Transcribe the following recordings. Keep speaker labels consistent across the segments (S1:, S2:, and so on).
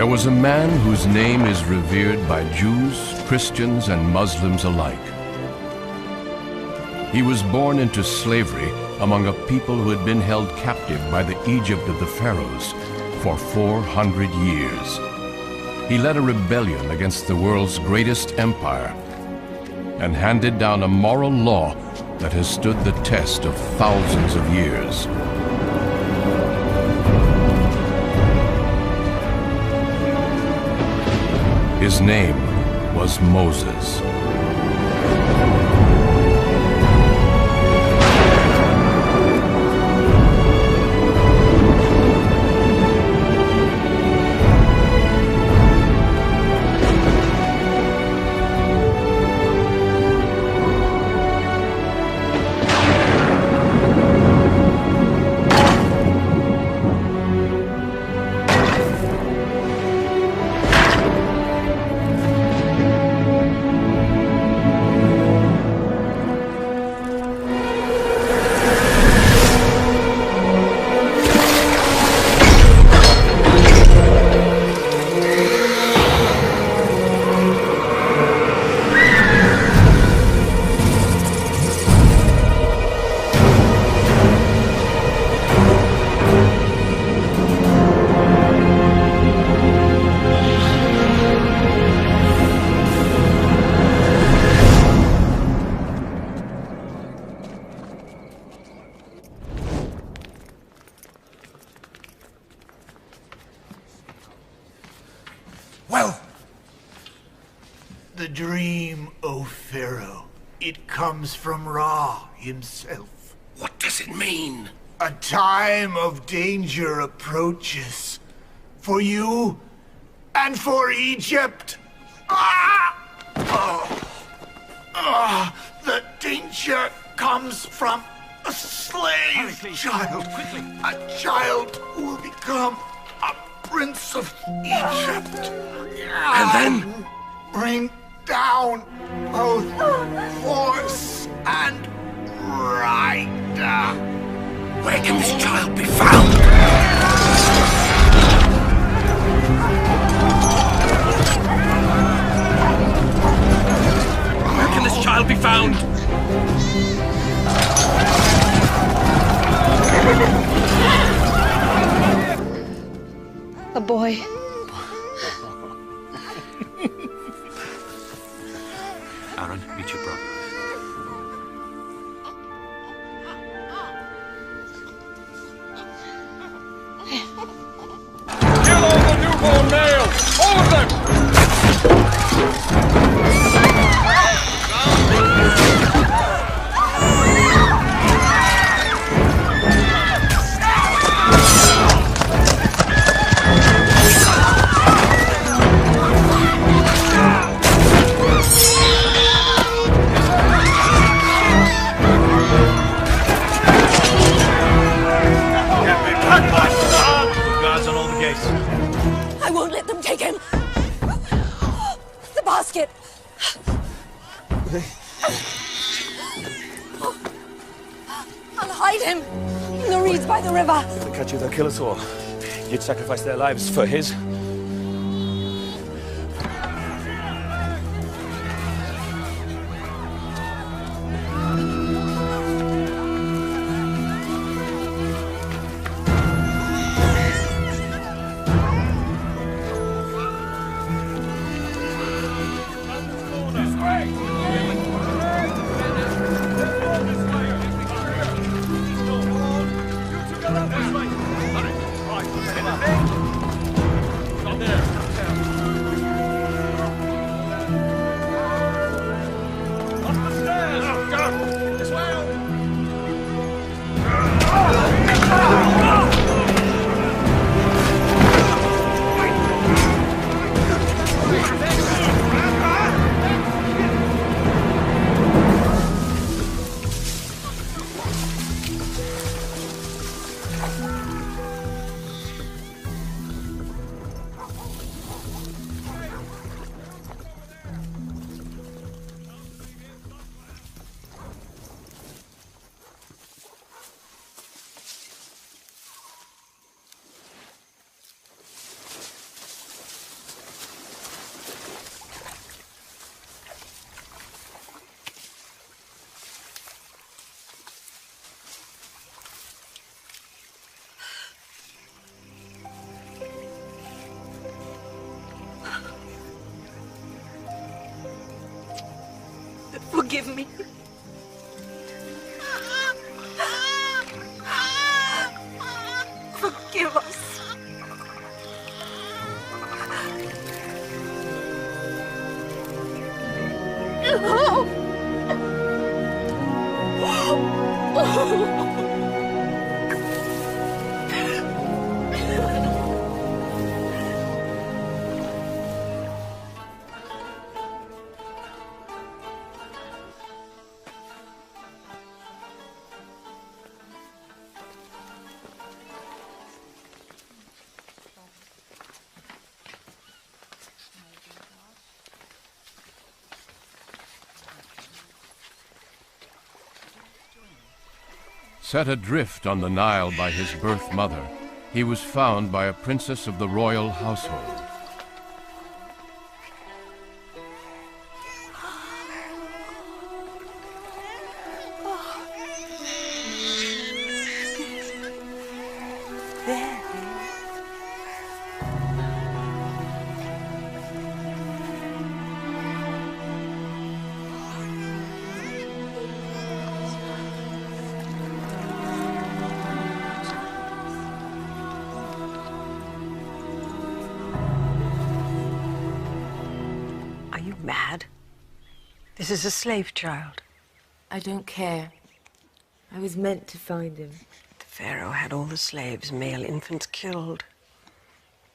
S1: There was a man whose name is revered by Jews, Christians, and Muslims alike. He was born into slavery among a people who had been held captive by the Egypt of the pharaohs for 400 years. He led a rebellion against the world's greatest empire and handed down a moral law that has stood the test of thousands of years. His name was Moses.
S2: Well, the dream, O Pharaoh, it comes from Ra himself.
S3: What does it mean?
S2: A time of danger approaches. For you and for Egypt. The danger comes from a slave child.
S3: Quickly.
S2: A child who will become a prince of Egypt.
S3: And then?
S2: Bring down both horse and rider.
S3: Where can this child be found? Where can this child be found?
S4: A boy.
S3: Aaron, meet your brother.
S5: Kill all the newborn males! All of them!
S6: Guards on all the gates.
S4: I won't let them take him. The basket. I'll hide him in the reeds by the river.
S6: If they catch you, they'll kill us all. You'd sacrifice their lives for his.
S4: Forgive me. Forgive us.
S1: Set adrift on the Nile by his birth mother, he was found by a princess of the royal household.
S7: Mad? This is a slave child.
S8: I don't care. I was meant to find him.
S7: The Pharaoh had all the slaves, male infants killed.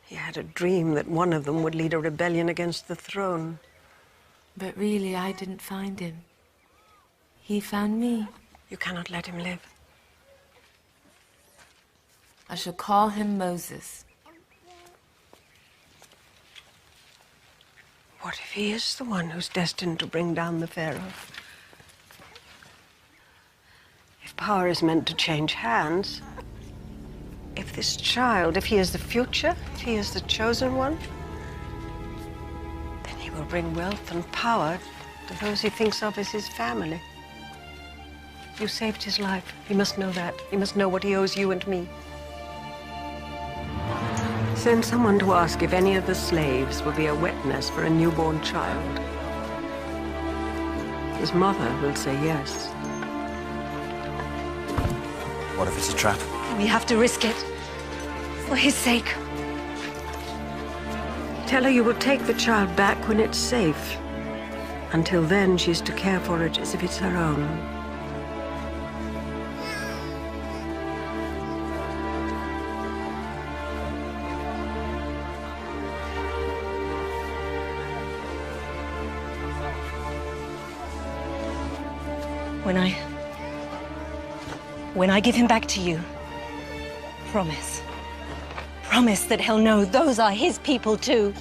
S7: He had a dream that one of them would lead a rebellion against the throne.
S8: But really, I didn't find him. He found me.
S7: You cannot let him live.
S8: I shall call him Moses.
S7: What if he is the one who's destined to bring down the Pharaoh? If power is meant to change hands, if this child, if he is the future, if he is the chosen one, then he will bring wealth and power to those he thinks of as his family. You saved his life. He must know that. He must know what he owes you and me. Send someone to ask if any of the slaves will be a wet nest for a newborn child. His mother will say yes.
S6: What if it's a trap?
S4: We have to risk it. For his sake.
S7: Tell her you will take the child back when it's safe. Until then, she's to care for it as if it's her own.
S4: When I give him back to you, promise. Promise that he'll know those are his people too.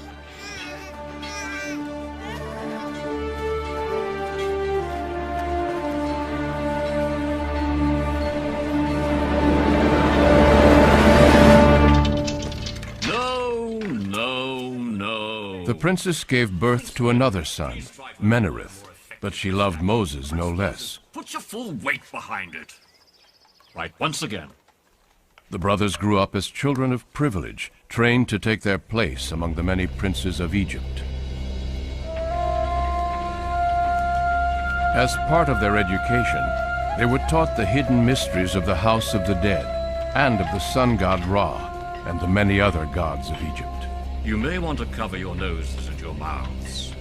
S1: No. The princess gave birth to another son, Menerith, but she loved Moses no less.
S3: Put your full weight behind it. Right, once again.
S1: The brothers grew up as children of privilege, trained to take their place among the many princes of Egypt. As part of their education, they were taught the hidden mysteries of the House of the Dead, and of the sun god Ra, and the many other gods of Egypt.
S3: You may want to cover your noses and your mouths.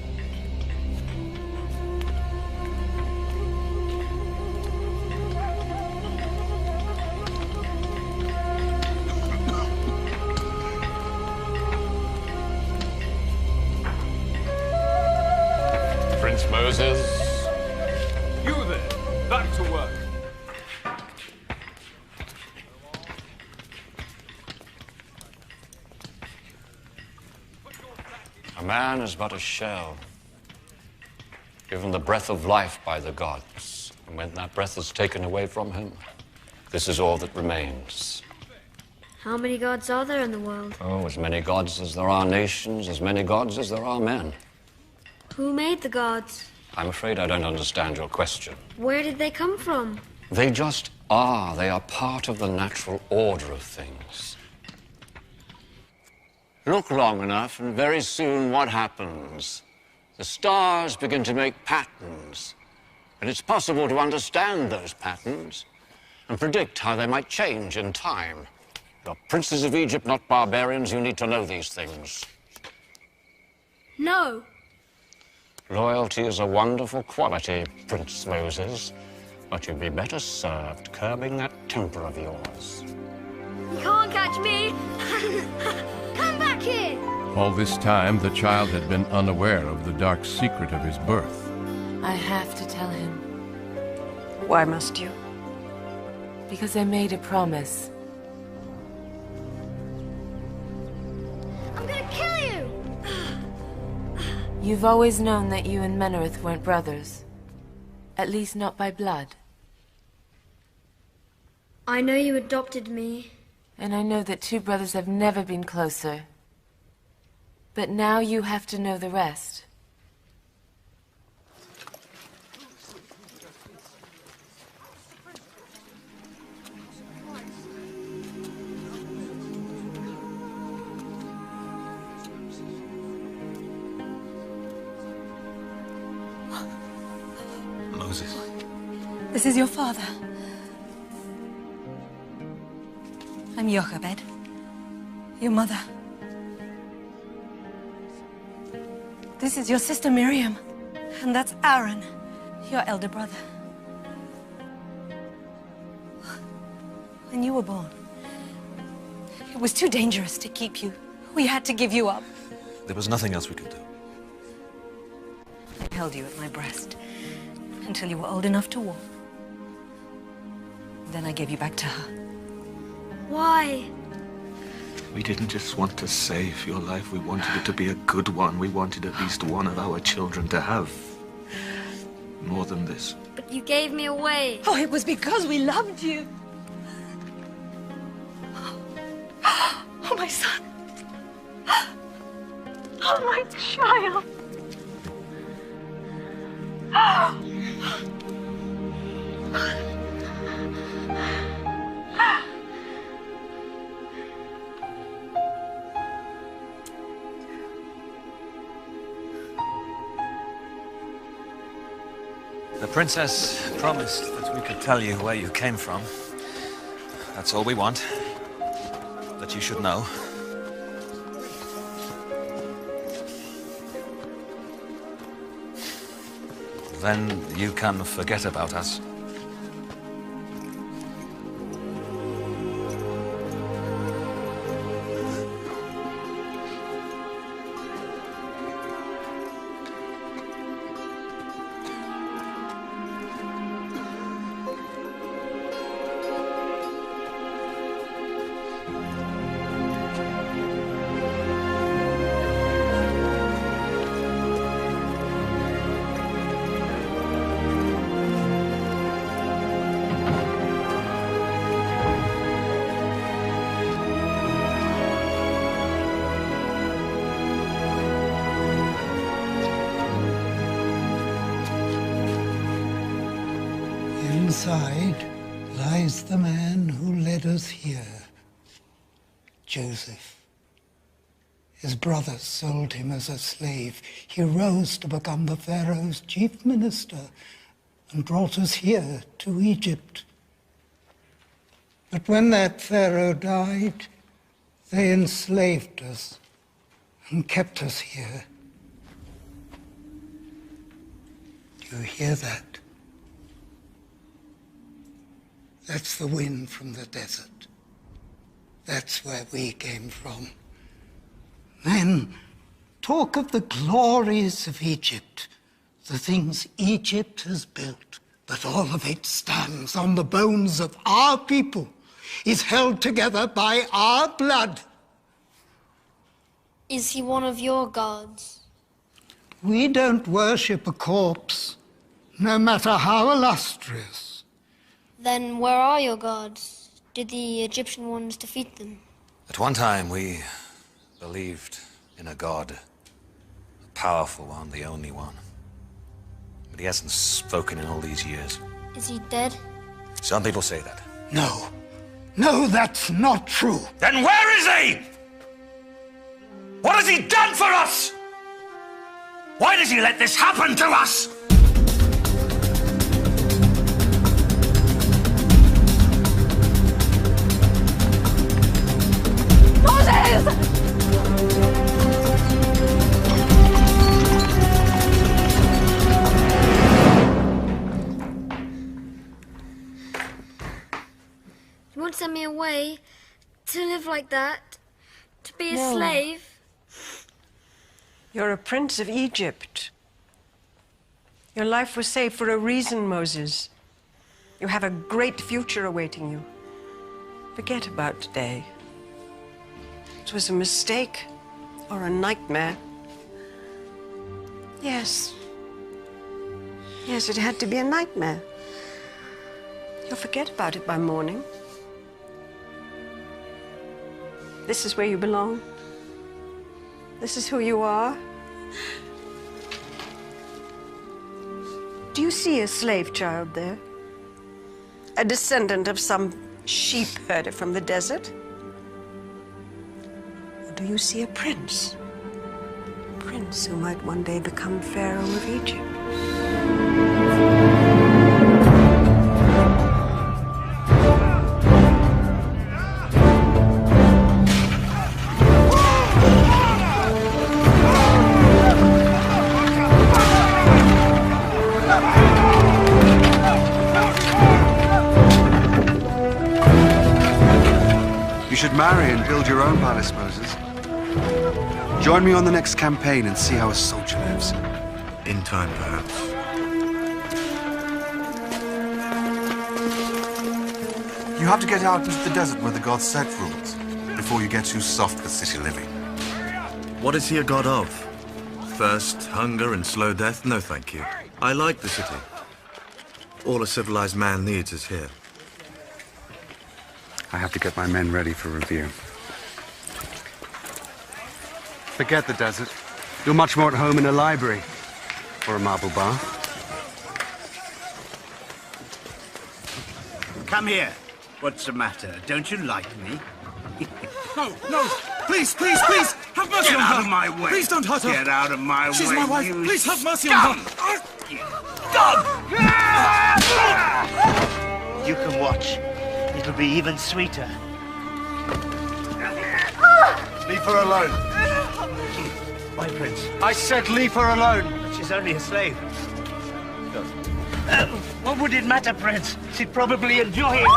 S9: Prince Moses.
S5: You there, back to work.
S9: A man is but a shell, given the breath of life by the gods. And when that breath is taken away from him, this is all that remains.
S10: How many gods are there in the world?
S9: Oh, as many gods as there are nations, as many gods as there are men.
S10: Who made the gods?
S9: I'm afraid I don't understand your question.
S10: Where did they come from?
S9: They just are. They are part of the natural order of things. Look long enough, and very soon what happens? The stars begin to make patterns. And it's possible to understand those patterns and predict how they might change in time. You're princes of Egypt, not barbarians. You need to know these things.
S10: No.
S9: Loyalty is a wonderful quality, Prince Moses, but you'd be better served curbing that temper of yours.
S10: You can't catch me. Come back here.
S1: All this time, the child had been unaware of the dark secret of his birth.
S8: I have to tell him.
S7: Why must you?
S8: Because I made a promise.
S10: I'm gonna kill you.
S8: You've always known that you and Menareth weren't brothers. At least not by blood.
S10: I know you adopted me.
S8: And I know that two brothers have never been closer. But now you have to know the rest.
S6: Moses.
S4: This is your father. I'm Jochebed, your mother. This is your sister Miriam, and that's Aaron, your elder brother. When you were born, it was too dangerous to keep you. We had to give you up.
S6: There was nothing else we could do.
S4: I held you at my breast until you were old enough to walk. Then I gave you back to her.
S10: Why?
S2: We didn't just want to save your life. We wanted it to be a good one. We wanted at least one of our children to have more than this.
S10: But you gave me away.
S4: Oh, it was because we loved you. Oh, my son. Oh, my child.
S6: The princess promised that we could tell you where you came from. That's all we want. That you should know. Then you can forget about us.
S11: Inside lies the man who led us here, Joseph. His brothers sold him as a slave. He rose to become the Pharaoh's chief minister and brought us here to Egypt. But when that Pharaoh died, they enslaved us and kept us here. Do you hear that? That's the wind from the desert. That's where we came from. Men talk of the glories of Egypt, the things Egypt has built, but all of it stands on the bones of our people, is held together by our blood.
S10: Is he one of your gods?
S11: We don't worship a corpse, no matter how illustrious.
S10: Then where are your gods? Did the Egyptian ones defeat them?
S6: At one time, we believed in a god, a powerful one, the only one. But he hasn't spoken in all these years.
S10: Is he dead?
S6: Some people say that.
S11: No. No, that's not true.
S6: Then where is he? What has he done for us? Why does he let this happen to us?
S10: send me away to live like that, to be a
S7: No.
S10: slave.
S7: You're a prince of Egypt. Your life was saved for a reason, Moses. You have a great future awaiting you. Forget about today. It was a mistake or a nightmare. Yes. Yes, it had to be a nightmare. You'll forget about it by morning. This is where you belong. This is who you are. Do you see a slave child there? A descendant of some sheep herder from the desert? Or do you see a prince? A prince who might one day become Pharaoh of Egypt?
S12: You should marry and build your own palace, Moses. Join me on the next campaign and see how a soldier lives.
S2: In time, perhaps.
S12: You have to get out into the desert where the god Set rules, before you get too soft for city living.
S2: What is he a god of? Thirst, hunger, and slow death? No, thank you. I like the city. All a civilized man needs is here.
S12: I have to get my men ready for review. Forget the desert. You're much more at home in a library or a marble bath.
S13: Come here. What's the matter? Don't you like me?
S5: No, no! Please, please, please! Have mercy
S13: Get
S5: on her!
S13: out of my way!
S5: Please don't hurt her!
S13: Get out of my way!
S5: She's my wife!
S13: You
S5: Please have mercy
S13: scum!
S5: on her!
S13: Dog!
S14: You can watch. It'll be even sweeter.
S12: Leave her alone.
S14: My prince.
S12: I said leave her alone.
S14: She's only a slave. What would it matter, Prince? She'd probably enjoy it.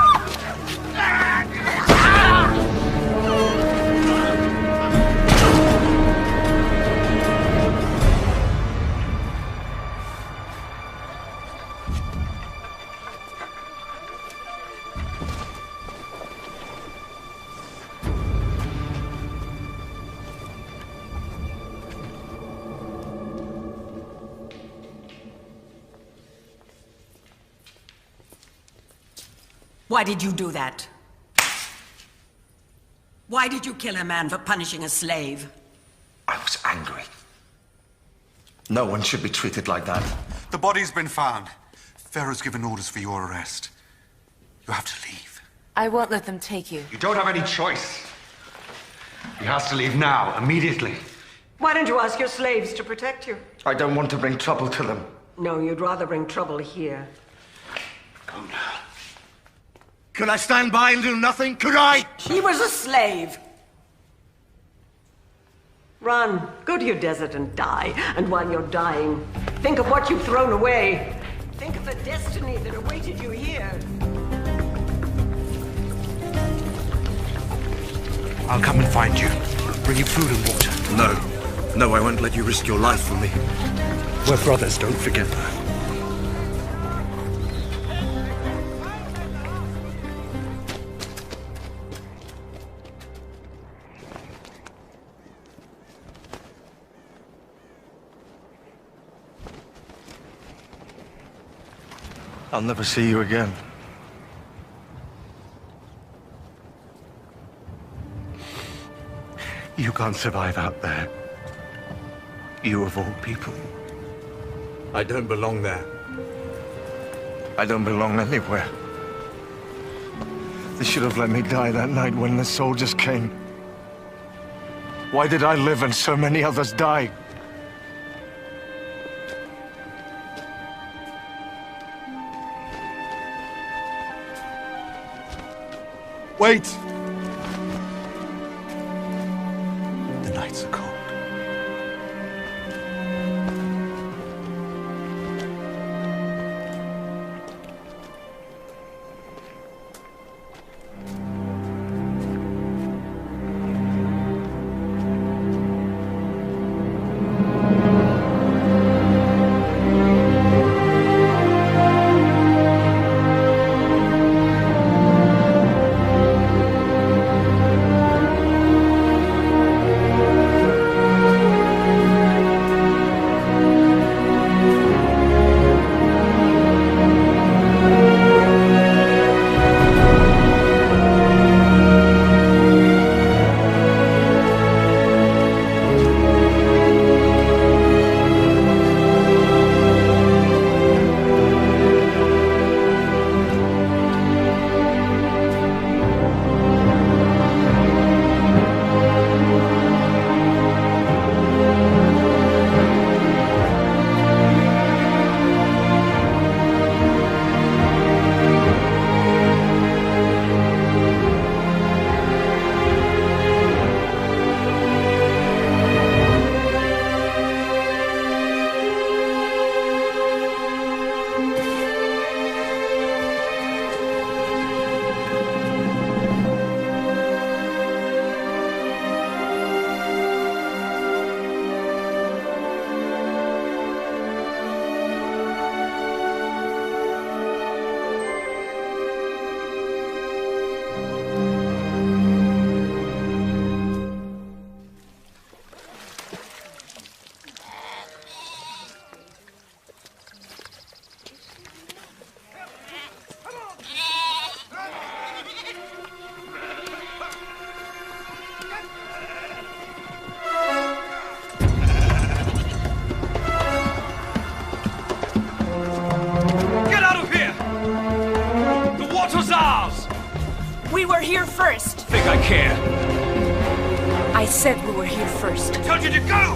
S15: Why did you do that? Why did you kill a man for punishing a slave?
S16: I was angry. No one should be treated like that.
S12: The body's been found. Pharaoh's given orders for your arrest. You have to leave.
S8: I won't let them take you.
S16: You don't have any choice. He has to leave now, immediately.
S7: Why don't you ask your slaves to protect you?
S16: I don't want to bring trouble to them.
S7: No, you'd rather bring trouble here.
S14: Come now. Could I stand by and do nothing? Could I?
S15: He was a slave.
S7: Run. Go to your desert and die. And while you're dying, think of what you've thrown away. Think of the destiny that awaited you here.
S12: I'll come and find you. Bring you food and water.
S2: No. No, I won't let you risk your life for me.
S12: We're brothers, don't forget that.
S16: I'll never see you again.
S12: You can't survive out there. You of all people.
S2: I don't belong there.
S16: I don't belong anywhere.
S12: They should have let me die that night when the soldiers came. Why did I live and so many others die? Wait! The nights are cold.
S17: first.
S2: Think I care?
S17: I said we were here first.
S2: I told you to go!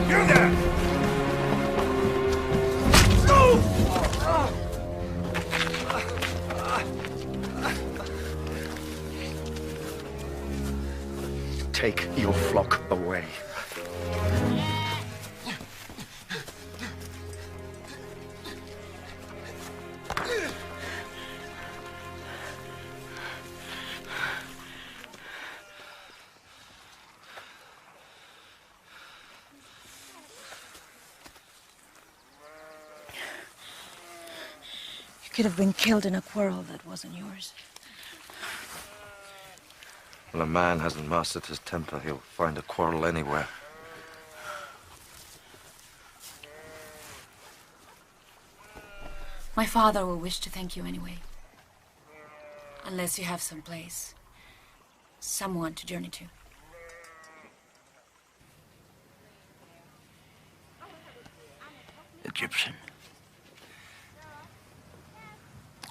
S5: You there!
S16: Take your flock away.
S4: You could have been killed in a quarrel that wasn't yours.
S16: When a man hasn't mastered his temper, he'll find a quarrel anywhere.
S17: My father will wish to thank you anyway. Unless you have some place, someone to journey to.
S16: Egyptian.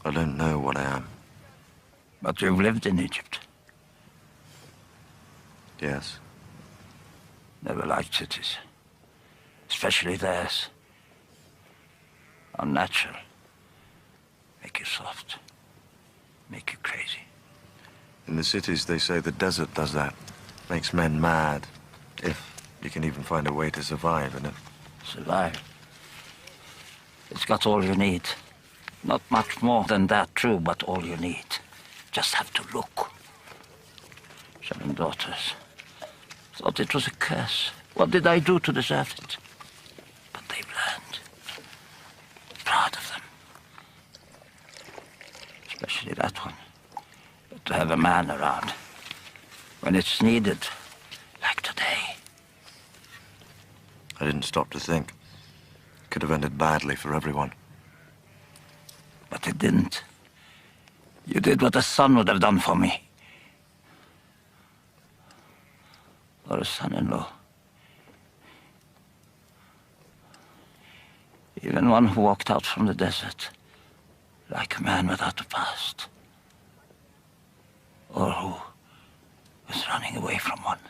S16: I don't know what I am.
S18: But you've lived in Egypt.
S16: Yes.
S18: Never liked cities. Especially theirs. Unnatural. Make you soft. Make you crazy.
S16: In the cities, they say the desert does that. Makes men mad. If you can even find a way to survive in it.
S18: Survive? It's got all you need. Not much more than that, true, but all you need. Just have to look. 7 daughters. Thought it was a curse. What did I do to deserve it? But they've learned. Proud of them. Especially that one. But to have a man around. When it's needed. Like today.
S16: I didn't stop to think. Could have ended badly for everyone.
S18: But it didn't. You did what a son would have done for me. Or a son-in-law. Even one who walked out from the desert, like a man without a past. Or who was running away from one.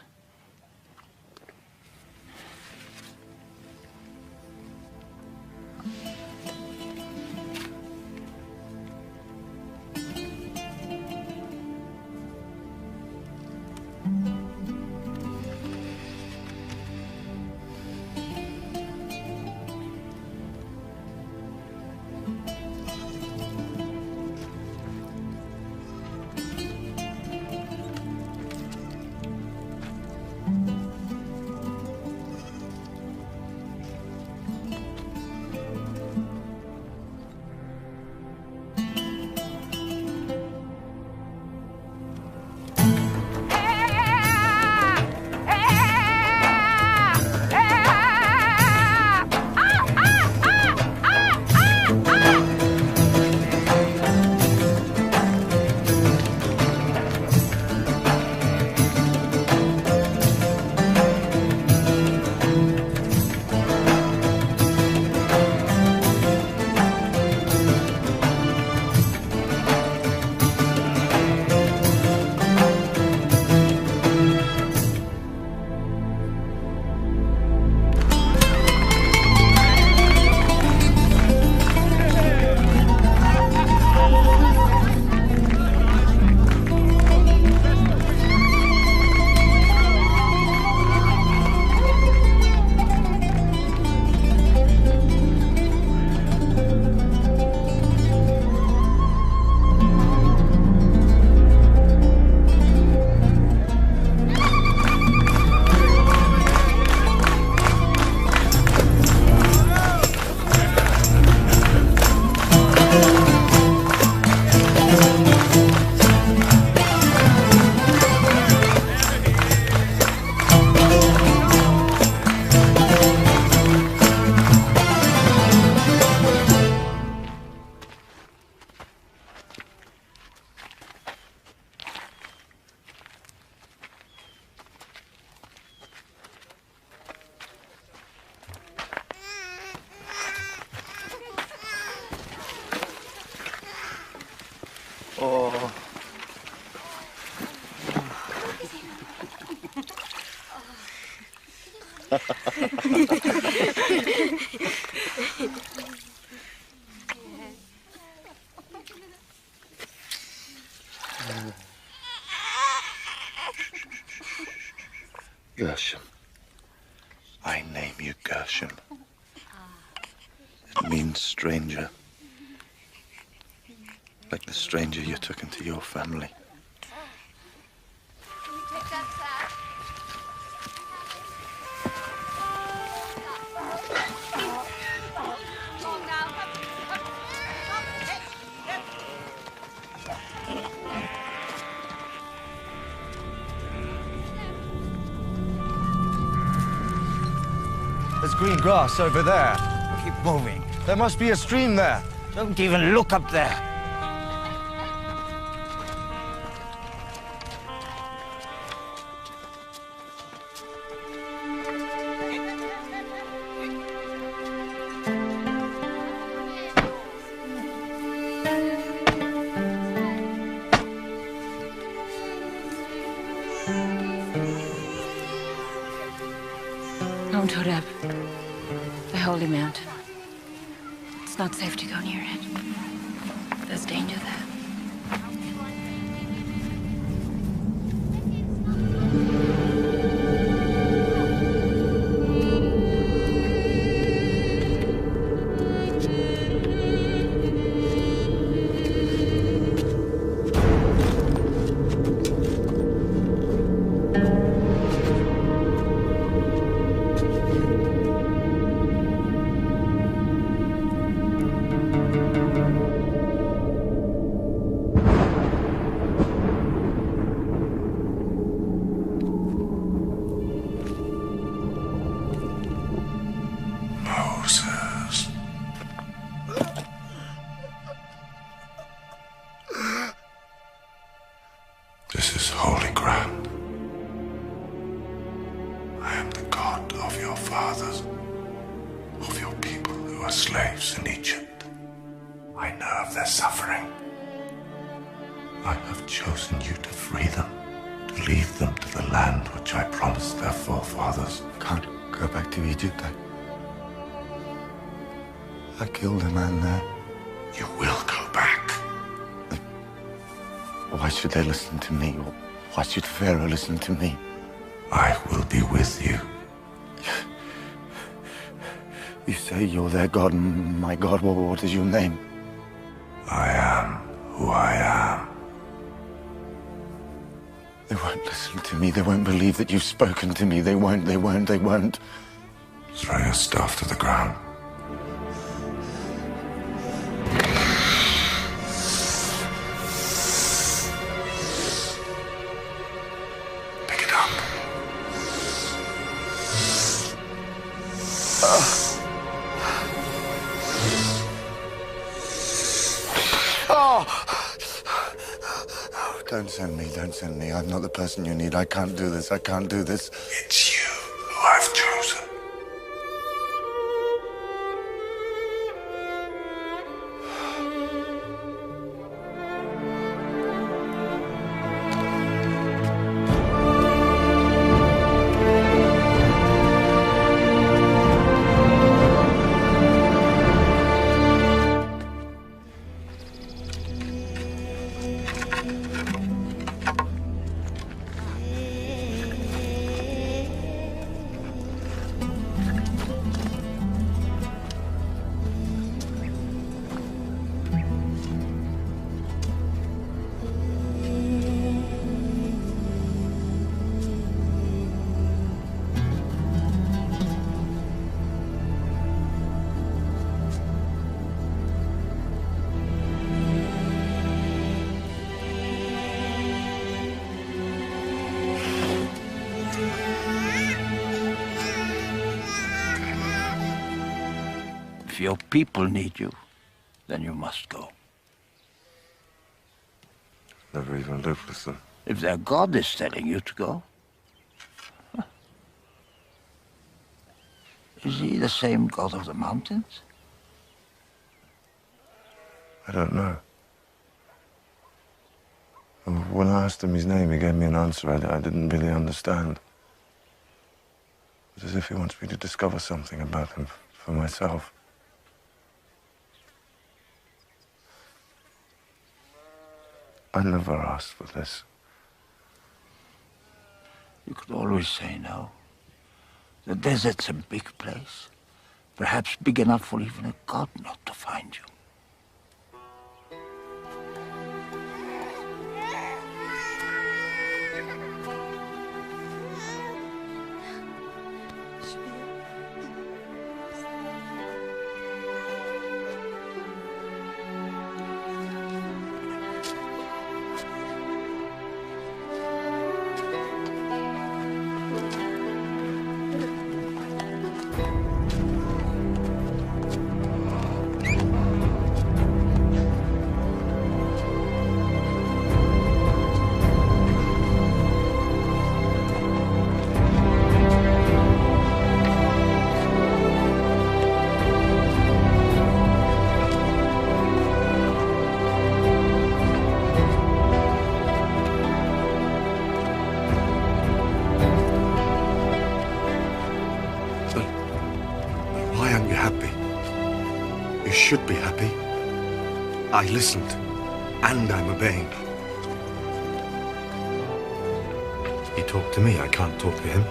S16: Gershom. I name you Gershom. It means stranger. Like the stranger you took into your family.
S19: There's green grass over there. Keep moving. There must be a stream there.
S18: Don't even look up there.
S17: Mount Horeb, the holy mountain. It's not safe to go near it. There's danger there.
S16: Moses. This is holy ground. I am the God of your fathers, of your people who are slaves in Egypt. I know of their suffering. I have chosen you to free them, to lead them to the land which I promised their forefathers.
S12: Can't go back to Egypt. I killed a man there.
S16: You will go back.
S12: Why should they listen to me? Why should Pharaoh listen to me?
S16: I will be with you.
S12: You say you're their God, my God. What is your name?
S16: I am who I am.
S12: They won't listen to me. They won't believe that you've spoken to me. They won't.
S16: Throw your staff to the ground. Pick it up.
S12: Don't send me. I'm not the person you need. I can't do this.
S16: It's you who I've chosen.
S18: If your people need you, then you must go.
S16: Never even lived with them.
S18: If their God is telling you to go, is he the same God of the mountains?
S16: I don't know. When I asked him his name, he gave me an answer I didn't really understand. It's as if he wants me to discover something about him for myself. I never asked for this.
S18: You could always say no. The desert's a big place. Perhaps big enough for even a god not to find you.
S12: Why aren't you happy? You should be happy. I listened, and I'm obeying. He talked to me, I can't talk to him.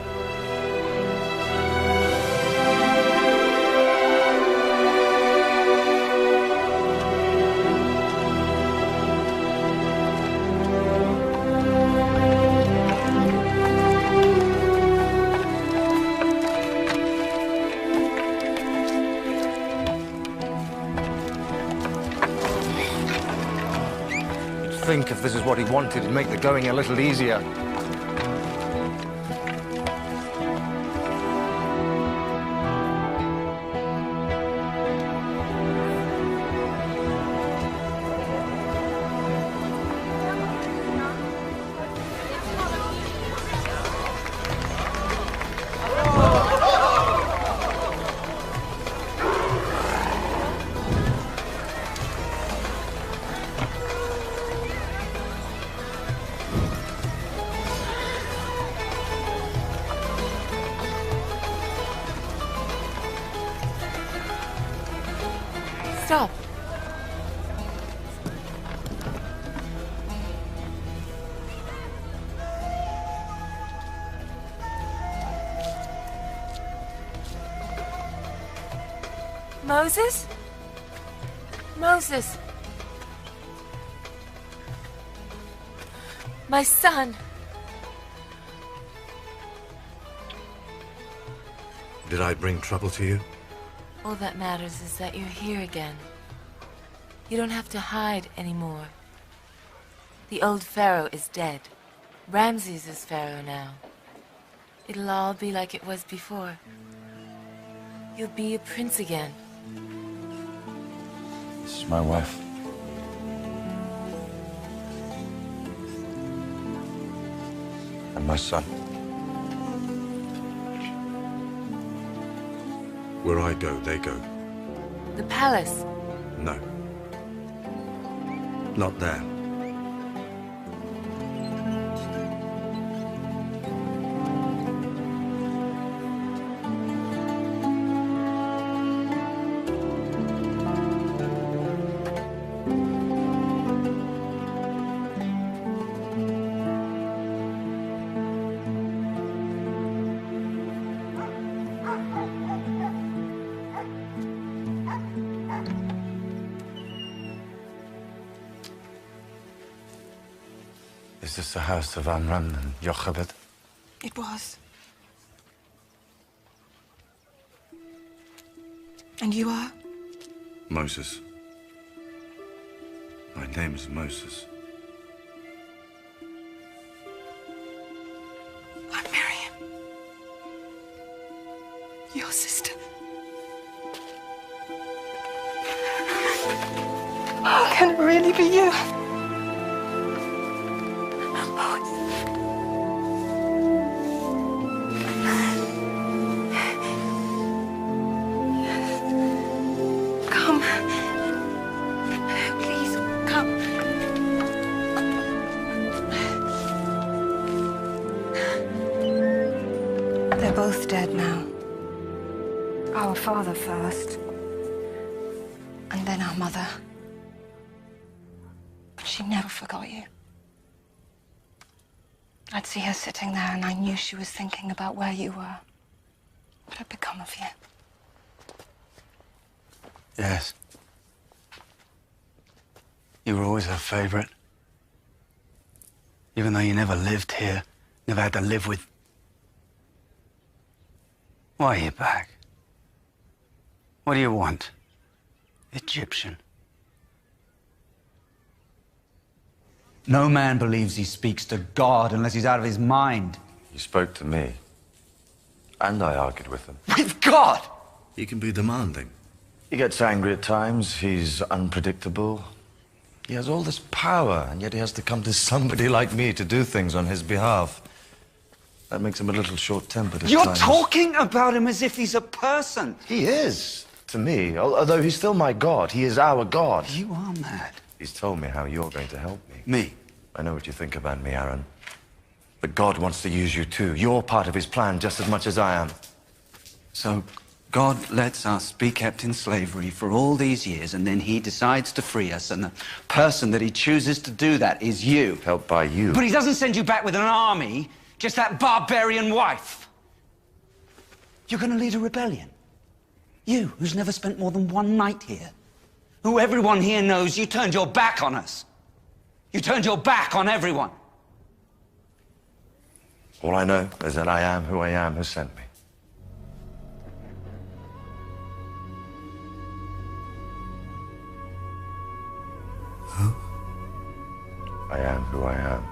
S19: Think if this is what he wanted, it'd make the going a little easier.
S8: Stop. Moses? Moses. My son.
S12: Did I bring trouble to you?
S8: All that matters is that you're here again. You don't have to hide anymore. The old pharaoh is dead. Ramses is pharaoh now. It'll all be like it was before. You'll be a prince again.
S16: This is my wife. And my son.
S12: Where I go, they go.
S8: The palace.
S12: No. Not there.
S16: Is this the house of Amram and Jochebed?
S7: It was. And you are?
S12: Moses. My name is Moses.
S7: I'm Miriam. Your sister. Oh, can it really be you? They're both dead now.
S4: Our father first, and then our mother. But she never forgot you. I'd see her sitting there, and I knew she was thinking about where you were. What had become of you?
S19: Yes. You were always her favorite. Even though you never lived here, never had to live with... Why are you back? What do you want? Egyptian. No man believes he speaks to God unless he's out of his mind.
S20: He spoke to me. And I argued with him.
S19: With God!
S12: He can be demanding.
S20: He gets angry at times. He's unpredictable. He has all this power, and yet he has to come to somebody like me to do things on his behalf. That makes him a little short-tempered at
S19: You're
S20: times.
S19: talking about him as if he's a person.
S20: He is, to me. Although he's still my God. He is our God.
S19: You are mad.
S20: He's told me how you're going to help me.
S19: Me?
S20: I know what you think about me, Aaron. But God wants to use you too. You're part of his plan just as much as I am.
S19: So, God lets us be kept in slavery for all these years, and then he decides to free us, and the person that he chooses to do that is you.
S20: Helped by you.
S19: But he doesn't send you back with an army, just that barbarian wife. You're going to lead a rebellion. You, who's never spent more than one night here. Who everyone here knows you turned your back on us. You turned your back on everyone.
S20: All I know is that I am who I am who sent me.
S12: Who?
S20: I am who I am.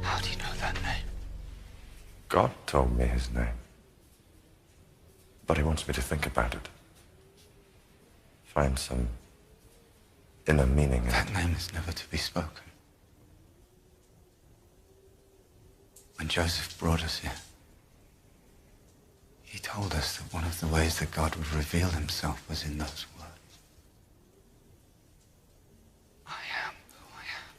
S19: How do you know that name?
S20: God told me his name. But he wants me to think about it. Find some inner meaning in it.
S19: That name is never to be spoken. When Joseph brought us here, he told us that one of the ways that God would reveal himself was in those words. I am who I am.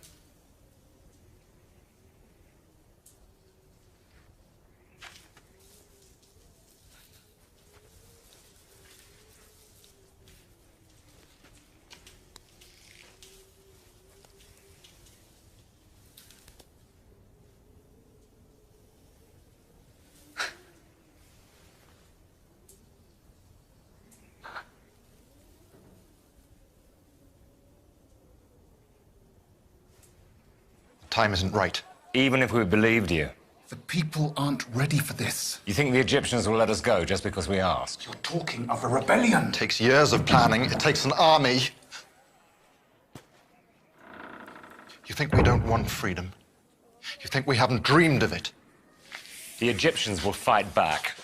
S21: Time isn't right.
S3: Even if we believed you.
S21: The people aren't ready for this.
S3: You think the Egyptians will let us go just because we asked?
S21: You're talking of a rebellion. It takes years of planning. It takes an army. You think we don't want freedom? You think we haven't dreamed of it?
S3: The Egyptians will fight back.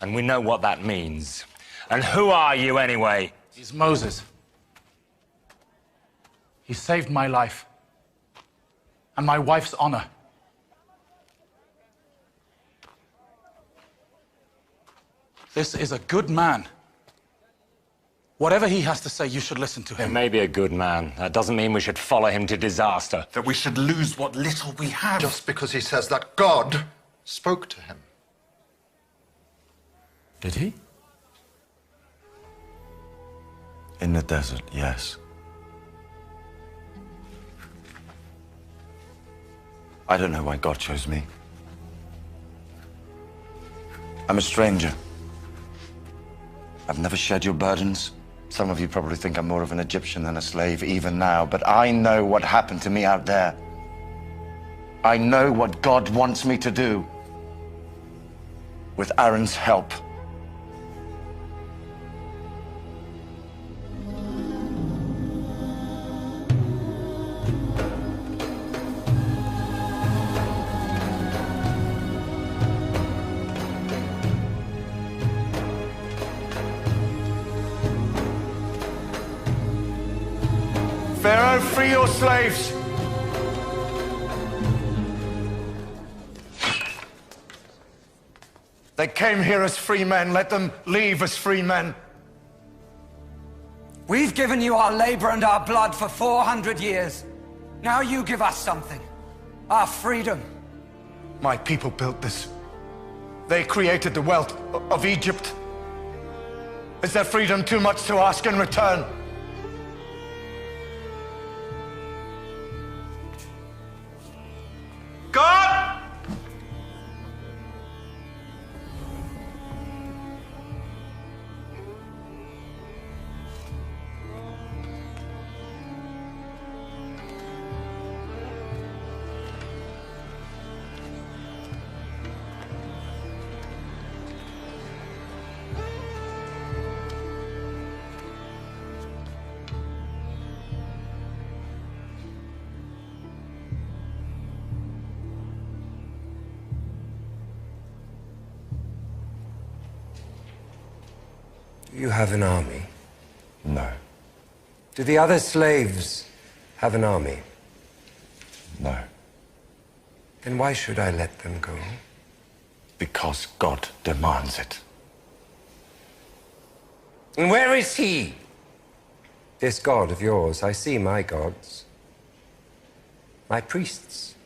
S3: And we know what that means. And who are you anyway?
S22: He's Moses. He saved my life. And my wife's honor. This is a good man. Whatever he has to say, you should listen to him.
S3: He may be a good man. That doesn't mean we should follow him to disaster.
S21: That we should lose what little we have. Just because he says that God spoke to him.
S22: Did he?
S20: In the desert, yes. I don't know why God chose me. I'm a stranger. I've never shared your burdens. Some of you probably think I'm more of an Egyptian than a slave, even now, but I know what happened to me out there. I know what God wants me to do. With Aaron's help.
S21: Pharaoh, free your slaves! They came here as free men. Let them leave as free men.
S1: We've given you our labor and our blood for 400 years. Now you give us something. Our freedom.
S14: My people built this. They created the wealth of Egypt. Is their freedom too much to ask in return? God!
S9: Do you have an army?
S20: No.
S9: Do the other slaves have an army?
S20: No.
S9: Then why should I let them go?
S20: Because God demands it.
S9: And where is he? This God of yours. I see my gods. My priests.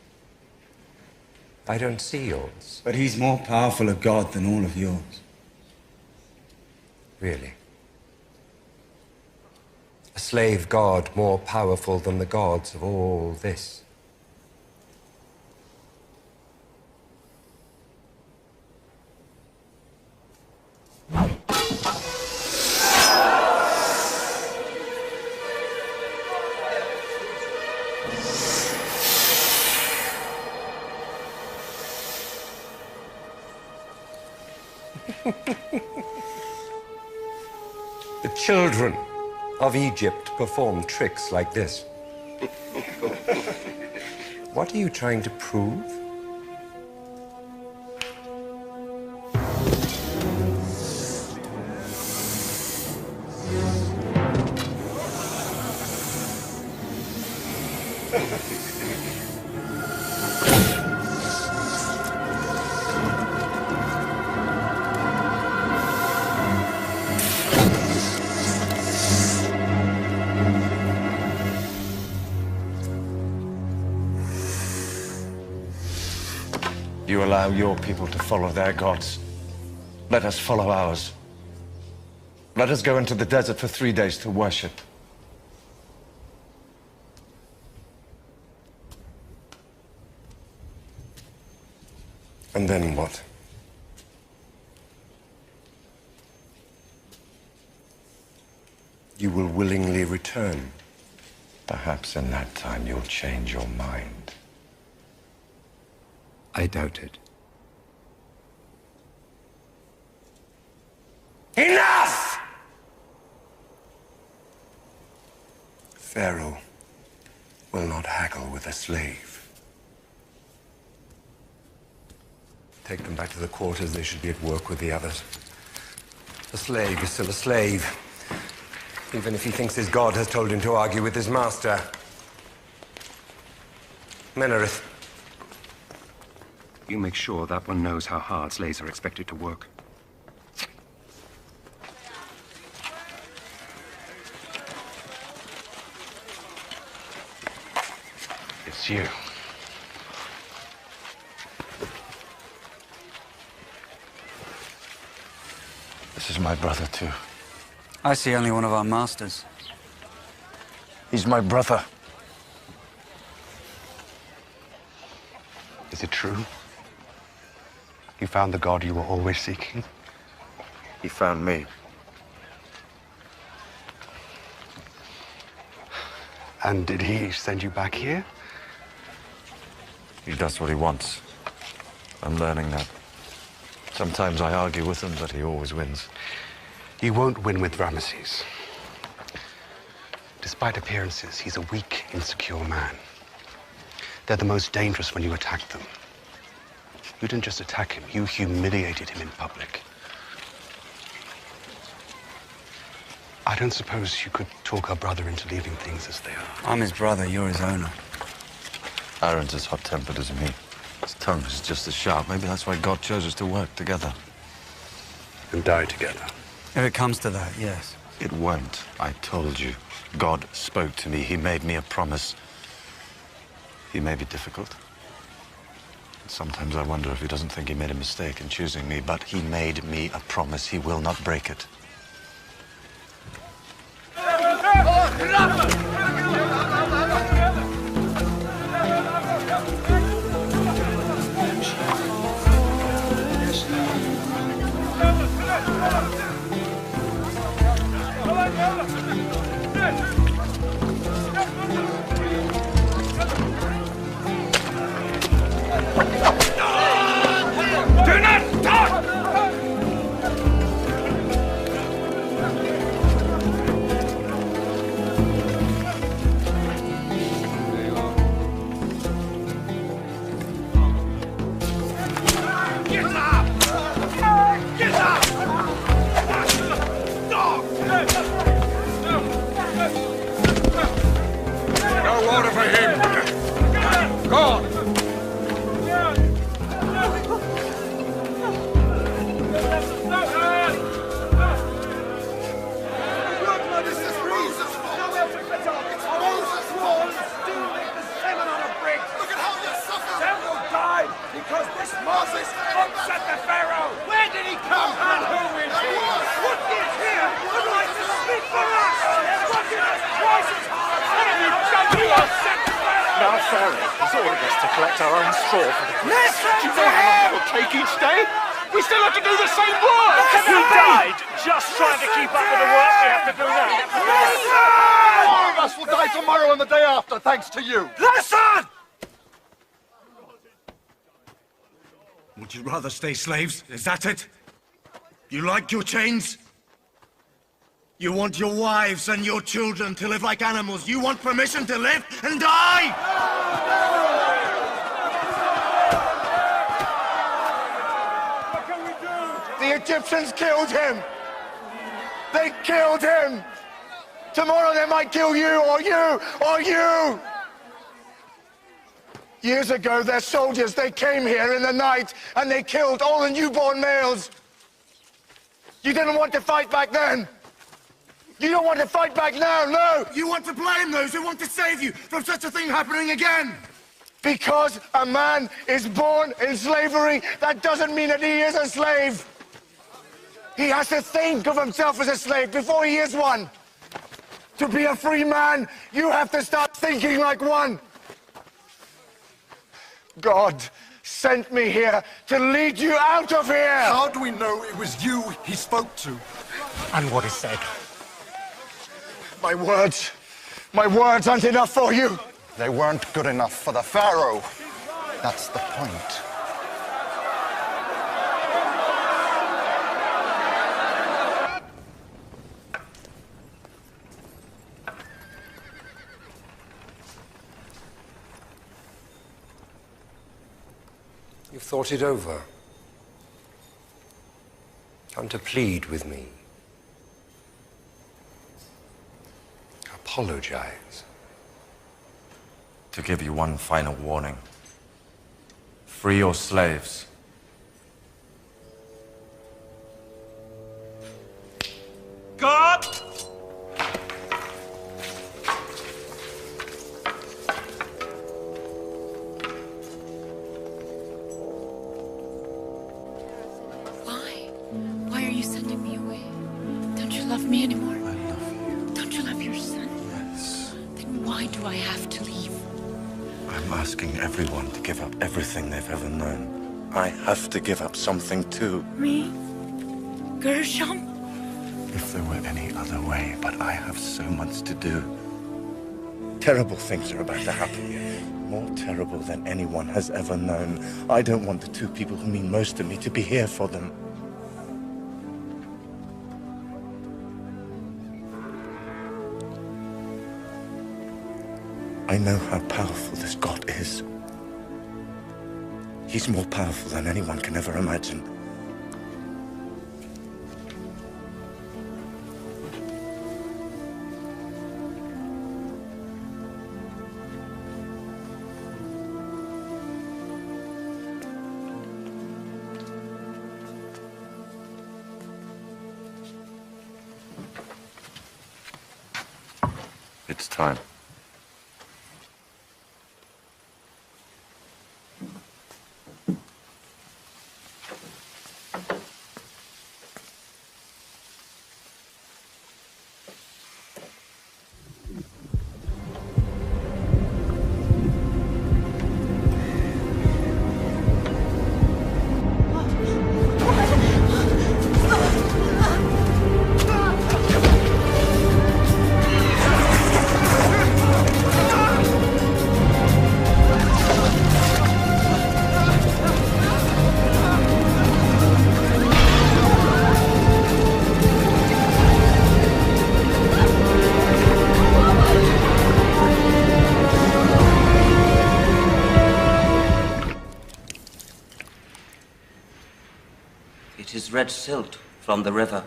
S9: I don't see yours.
S23: But he's more powerful a god than all of yours.
S9: Really? A slave god more powerful than the gods of all this? The children of Egypt perform tricks like this. What are you trying to prove?
S20: You allow your people to follow their gods. Let us follow ours. Let us go into the desert for 3 days to worship.
S9: And then what? You will willingly return.
S20: Perhaps in that time you'll change your mind.
S9: I doubt it.
S1: Enough!
S9: Pharaoh will not haggle with a slave. Take them back to the quarters. They should be at work with the others. A slave is still a slave, even if he thinks his god has told him to argue with his master. Menarith.
S24: You make sure that one knows how hard slaves are expected to work.
S21: It's you.
S20: This is my brother, too.
S19: I see only one of our masters.
S20: He's my brother.
S21: Is it true? You found the god you were always seeking?
S20: He found me.
S21: And did he send you back here?
S20: He does what he wants. I'm learning that. Sometimes I argue with him, but he always wins.
S21: You won't win with Ramesses. Despite appearances, he's a weak, insecure man. They're the most dangerous when you attack them. You didn't just attack him, you humiliated him in public. I don't suppose you could talk our brother into leaving things as they are.
S19: I'm his brother, you're his owner.
S20: Aaron's as hot-tempered as me. His tongue is just as sharp. Maybe that's why God chose us to work together.
S21: And die together.
S19: If it comes to that, yes.
S20: It won't. I told you. God spoke to me. He made me a promise. He may be difficult. Sometimes I wonder if he doesn't think he made a mistake in choosing me, but he made me a promise. He will not break it.
S5: Do not talk! Get up! Get up! No order for him! Go on! Because this Moses upset the Pharaoh! Where did he come and who is he? What is here would like to speak for us? Working us twice as hard! What have you done to upset the Pharaoh?
S2: Now Pharaoh has ordered us to collect our own straw for the
S5: Listen
S2: Do you
S5: to
S2: know how long
S5: him!
S2: it will take each day? We still have to do the same work!
S5: Listen!
S2: We died just trying to keep up with the work we have to do now.
S5: All of us will die tomorrow and the day after, thanks to you. Listen!
S12: Would you rather stay slaves? Is that it? You like your chains? You want your wives and your children to live like animals. You want permission to live and die!
S14: What can we do? The Egyptians killed him. They killed him. Tomorrow they might kill you or you or you. Years ago, their soldiers, they came here in the night and they killed all the newborn males. You didn't want to fight back then. You don't want to fight back now, no.
S12: You want to blame those who want to save you from such a thing happening again.
S14: Because a man is born in slavery, that doesn't mean that he is a slave. He has to think of himself as a slave before he is one. To be a free man, you have to start thinking like one. God sent me here to lead you out of here!
S12: How do we know it was you he spoke to?
S14: And what he said? My words aren't enough for you.
S6: They weren't good enough for the Pharaoh. That's the point.
S9: You've thought it over. Come to plead with me. Apologize.
S20: To give you one final warning. Free your slaves.
S5: God!
S17: Why are you sending me away? Don't you love me anymore? I love you. Don't you love your son?
S20: Yes.
S17: Then why do I have to leave?
S20: I'm asking everyone to give up everything they've ever known. I have to give up something too.
S17: Me? Gershom?
S20: If there were any other way, but I have so much to do. Terrible things are about to happen. More terrible than anyone has ever known. I don't want the two people who mean most to me to be here for them. I know how powerful this God is. He's more powerful than anyone can ever imagine. It's time.
S10: It is red silt from the river.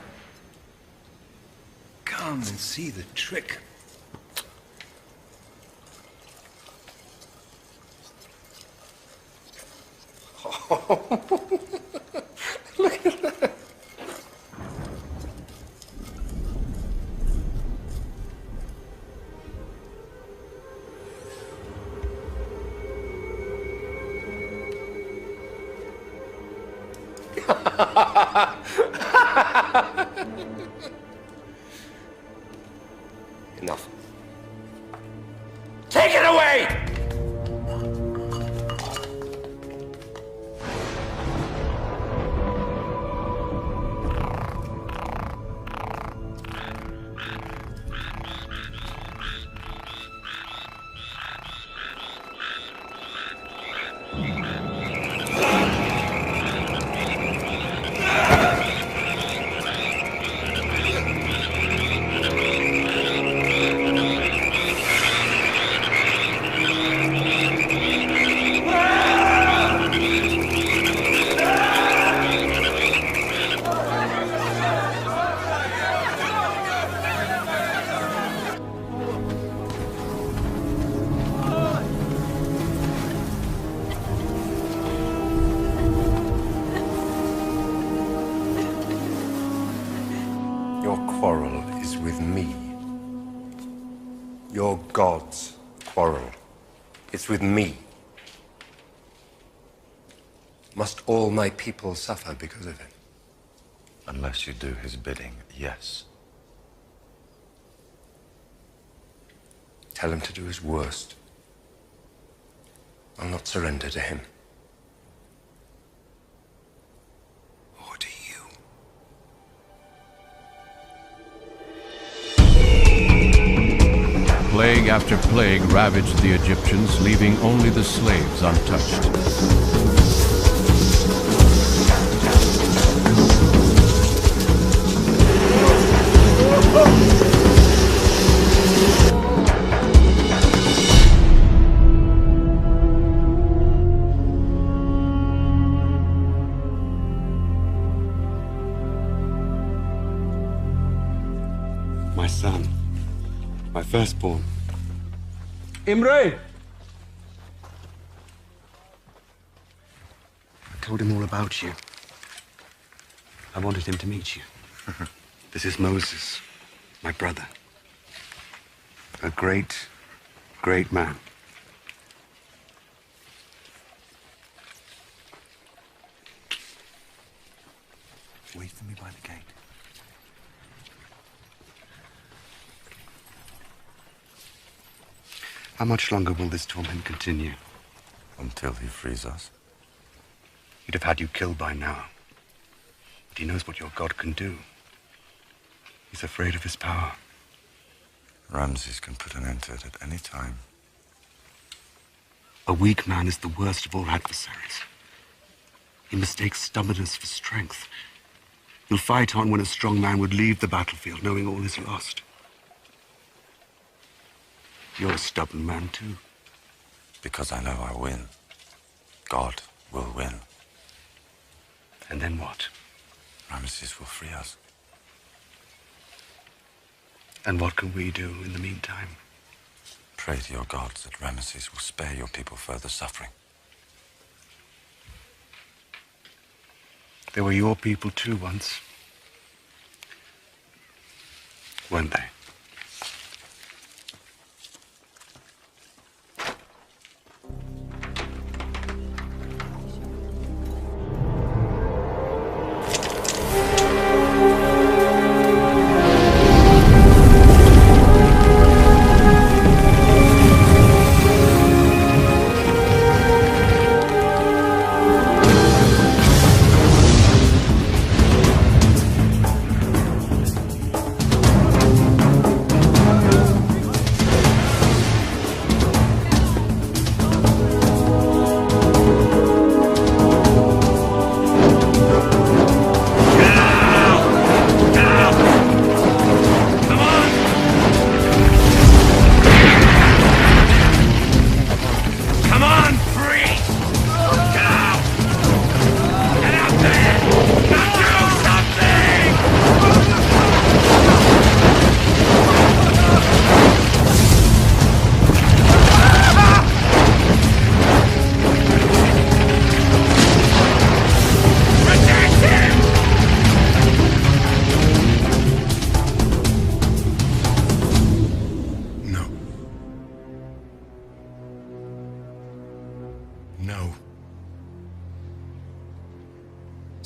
S16: Come and see the trick.
S10: Look at that.
S9: Enough.
S10: Take it away!
S9: Your quarrel is with me. Your God's quarrel. It's with me. Must all my people suffer because of it?
S20: Unless you do his bidding, yes.
S9: Tell him to do his worst. I'll not surrender to him.
S11: Plague after plague ravaged the Egyptians, leaving only the slaves untouched.
S21: My son. My firstborn.
S22: Imre!
S21: I told him all about you. I wanted him to meet you. This is Moses, my brother. A great, great man. Wait for me by the gate. How much longer will this torment continue?
S20: Until he frees us.
S21: He'd have had you killed by now. But he knows what your God can do. He's afraid of his power.
S20: Ramses can put an end to it at any time.
S21: A weak man is the worst of all adversaries. He mistakes stubbornness for strength. He'll fight on when a strong man would leave the battlefield knowing all is lost. You're a stubborn man, too.
S20: Because I know I win. God will win.
S21: And then what?
S20: Ramses will free us.
S21: And what can we do in the meantime?
S20: Pray to your gods that Ramses will spare your people further suffering.
S21: They were your people, too, once. Weren't they?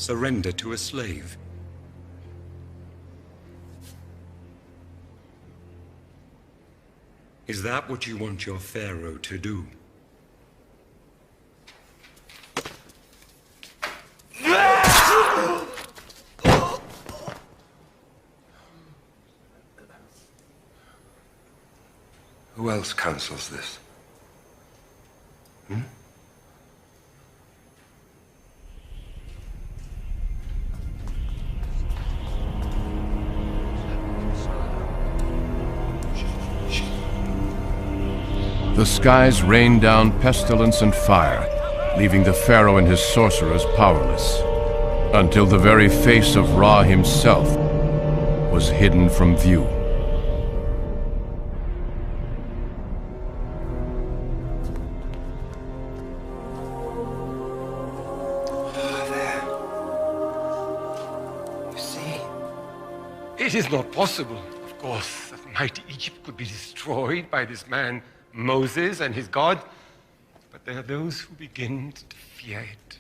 S24: Surrender to a slave. Is that what you want your Pharaoh to do?
S21: Who else counsels this?
S11: The skies rained down pestilence and fire, leaving the Pharaoh and his sorcerers powerless, until the very face of Ra himself was hidden from view.
S8: It is not possible, of course, that mighty Egypt could be destroyed by this man, Moses, and his God. But there are those who begin to fear it.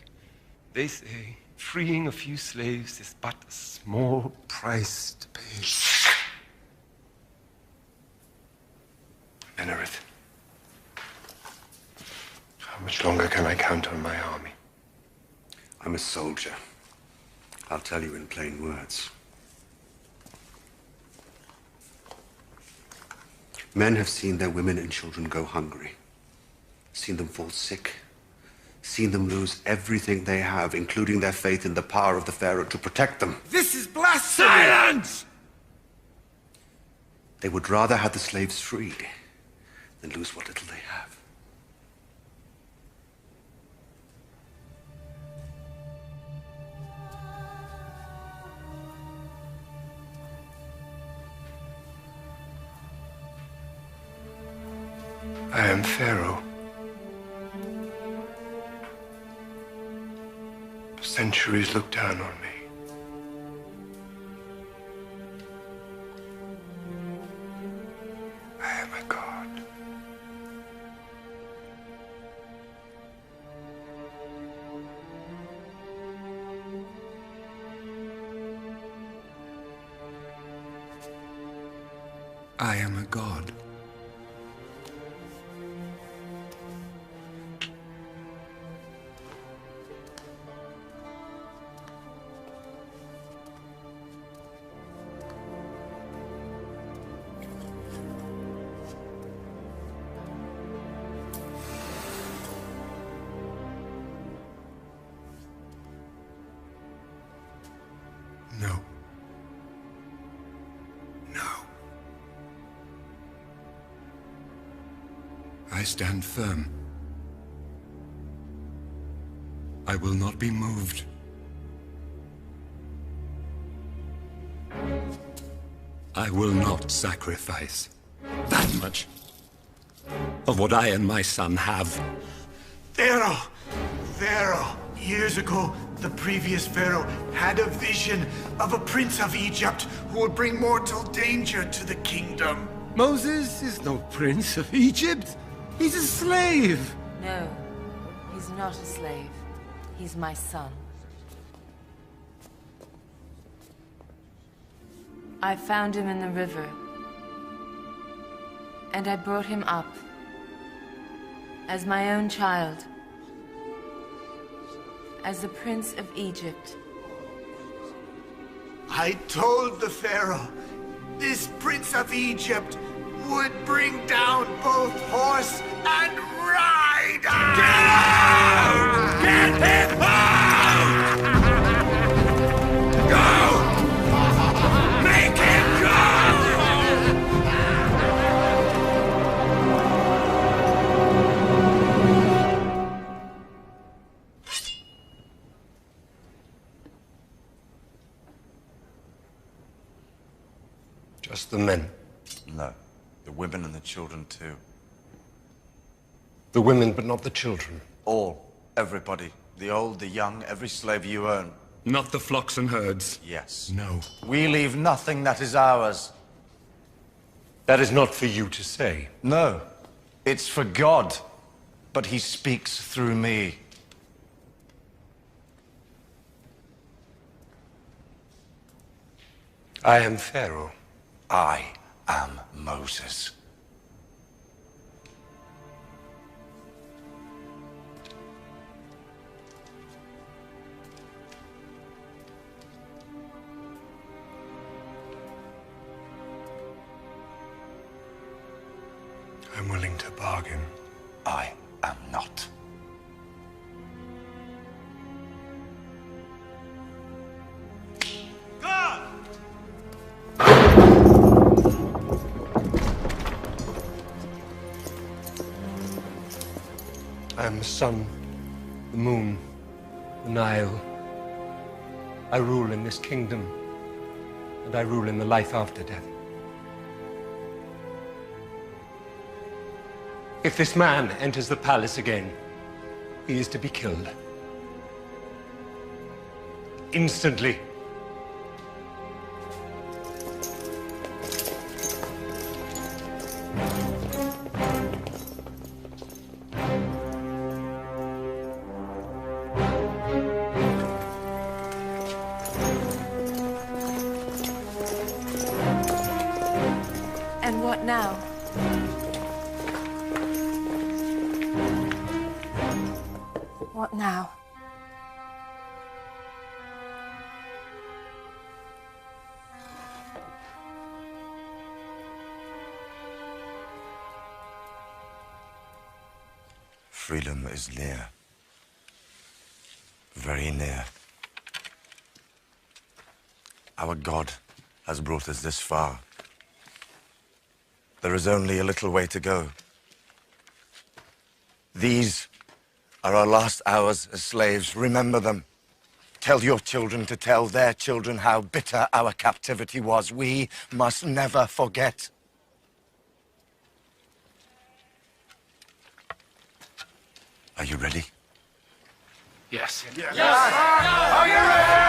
S8: They say freeing a few slaves is but a small price to pay.
S21: Menereth, how much longer can I count on my army?
S16: I'm a soldier. I'll tell you in plain words. Men have seen their women and children go hungry, seen them fall sick, seen them lose everything they have, including their faith in the power of the Pharaoh to protect them.
S12: This is blasphemy!
S8: Silence!
S16: They would rather have the slaves freed than lose what little they have.
S21: I am Pharaoh. Centuries look down on me. I am a god. I am a god. No. No. I stand firm. I will not be moved. I will not sacrifice that much of what I and my son have.
S12: Pharaoh! Pharaoh! Years ago, the previous Pharaoh had a vision of a prince of Egypt who would bring mortal danger to the kingdom.
S8: Moses is no prince of Egypt. He's a slave.
S17: No, he's not a slave. He's my son. I found him in the river, and I brought him up as my own child, as the Prince of Egypt.
S12: I told the Pharaoh this prince of Egypt would bring down both horse and rider! Get out! Get him out! Go! Make him go!
S21: Just the men.
S20: No. The women and the children too.
S21: The women, but not the children.
S20: All. Everybody. The old, the young, every slave you own.
S24: Not the flocks and herds.
S20: Yes.
S24: No.
S20: We leave nothing that is ours.
S21: That is not for you to say.
S20: No. It's for God. But he speaks through me.
S9: I am Pharaoh.
S20: I am Moses.
S16: I'm willing to bargain.
S20: I am not.
S9: I am the sun, the moon, the Nile. I rule in this kingdom, and I rule in the life after death. If this man enters the palace again, he is to be killed. Instantly.
S7: And what now? What now?
S20: Freedom is near. Very near. Our God has brought us this far. There is only a little way to go. These are our last hours as slaves. Remember them. Tell your children to tell their children how bitter our captivity was. We must never forget. Are you ready?
S9: Yes.
S5: Yes! Are you ready?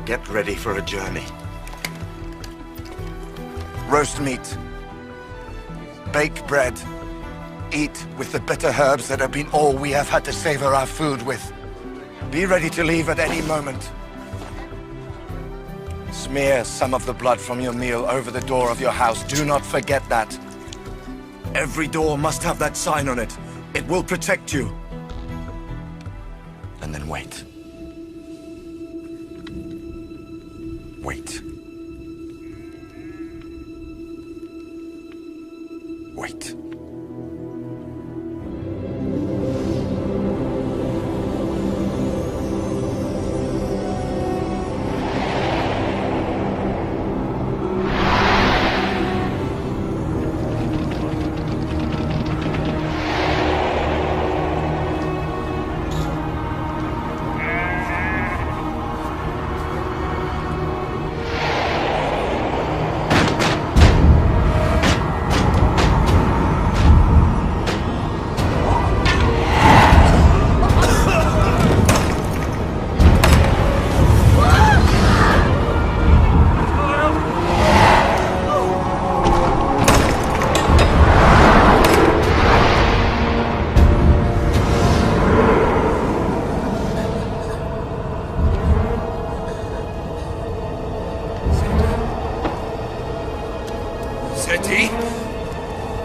S20: Get ready for a journey. Roast meat. Bake bread. Eat with the bitter herbs that have been all we have had to savor our food with. Be ready to leave at any moment. Smear some of the blood from your meal over the door of your house. Do not forget that. Every door must have that sign on it. It will protect you. And then wait. Wait. Wait.
S5: Seti!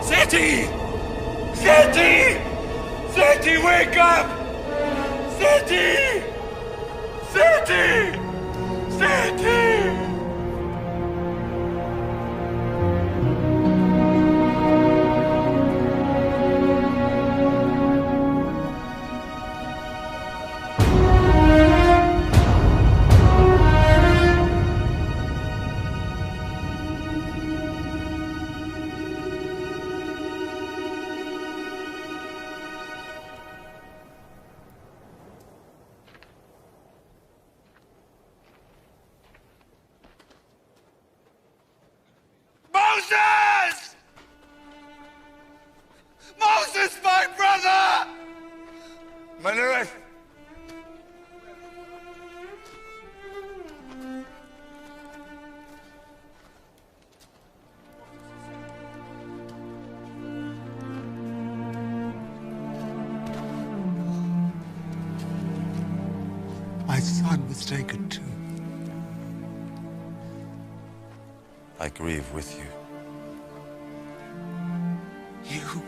S5: Seti! Seti! Seti, wake up! Seti! Seti! Seti!
S16: was taken too.
S20: I grieve with you.
S16: You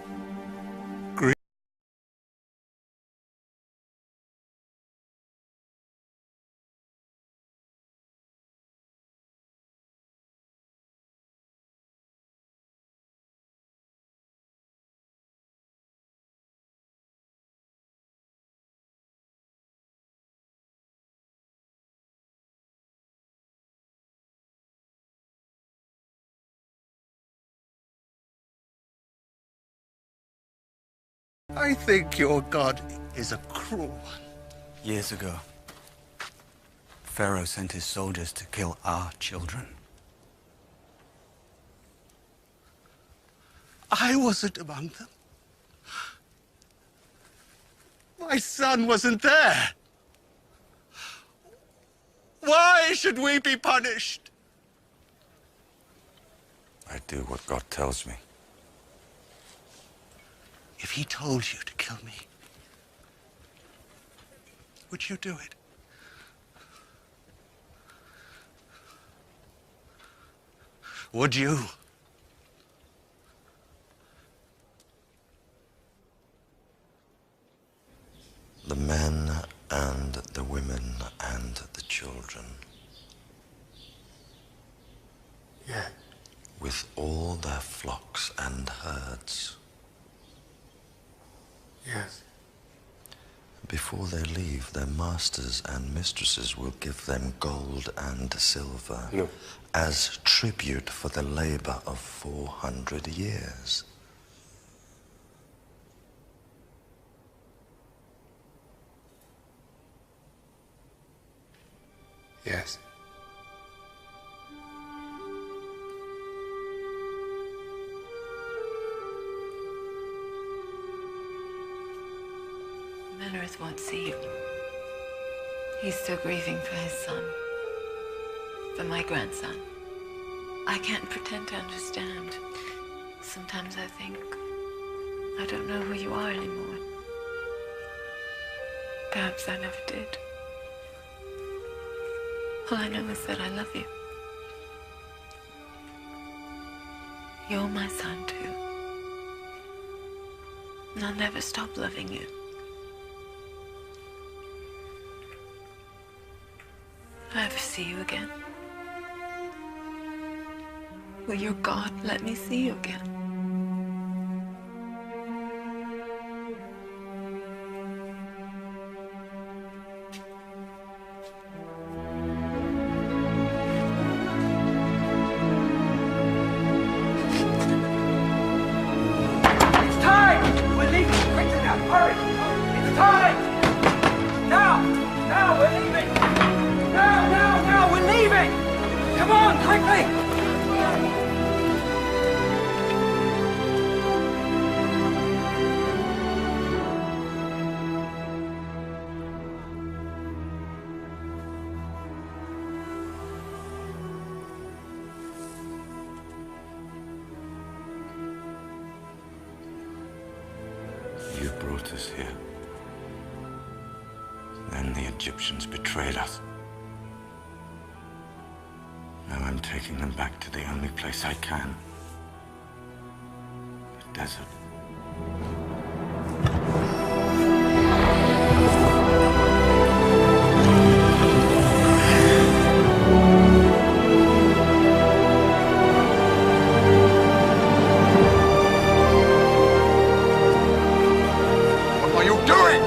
S16: I think your God is a cruel one.
S23: Years ago, Pharaoh sent his soldiers to kill our children.
S16: I wasn't among them. My son wasn't there. Why should we be punished?
S20: I do what God tells me.
S16: If he told you to kill me, would you do it? Would you?
S20: The men and the women and the children.
S16: Yeah.
S20: With all their flocks and herds.
S16: Yes.
S20: Before they leave, their masters and mistresses will give them gold and silver as tribute for the labor of 400 years.
S16: Yes.
S17: Menrith won't see you. He's still grieving for his son. For my grandson. I can't pretend to understand. Sometimes I think I don't know who you are anymore. Perhaps I never did. All I know is that I love you. You're my son, too. And I'll never stop loving you. Will I ever see you again? Will your God let me see you again?
S1: It's time! We're leaving! Quickly now! Hurry! It's time! Now! Now, we're leaving! Now, we're leaving! Come on, quickly!
S20: You brought us here. Then the Egyptians betrayed us. Now I'm taking them back to the only place I can. The desert.
S12: What are you doing?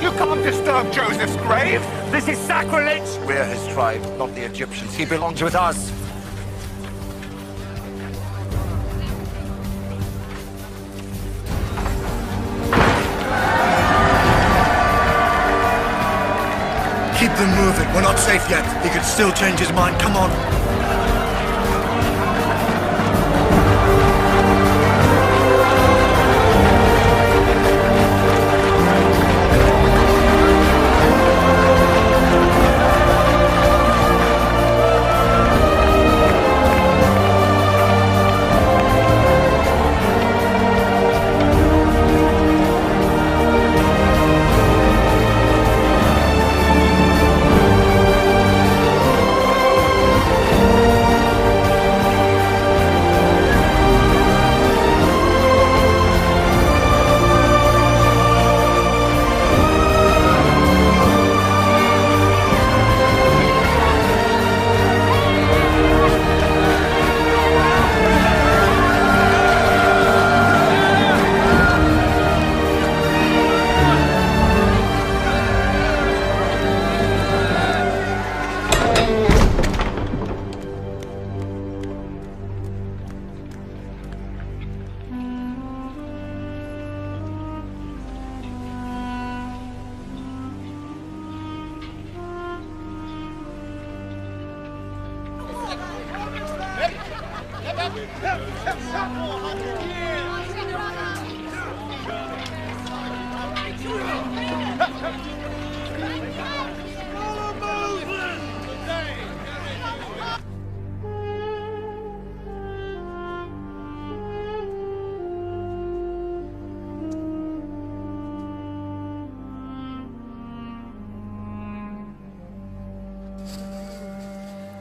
S12: You can't disturb Joseph's grave!
S19: This is sacrilege!
S20: We're his tribe, not the Egyptians. He belongs with us.
S12: Keep them moving. We're not safe yet. He could still change his mind. Come on.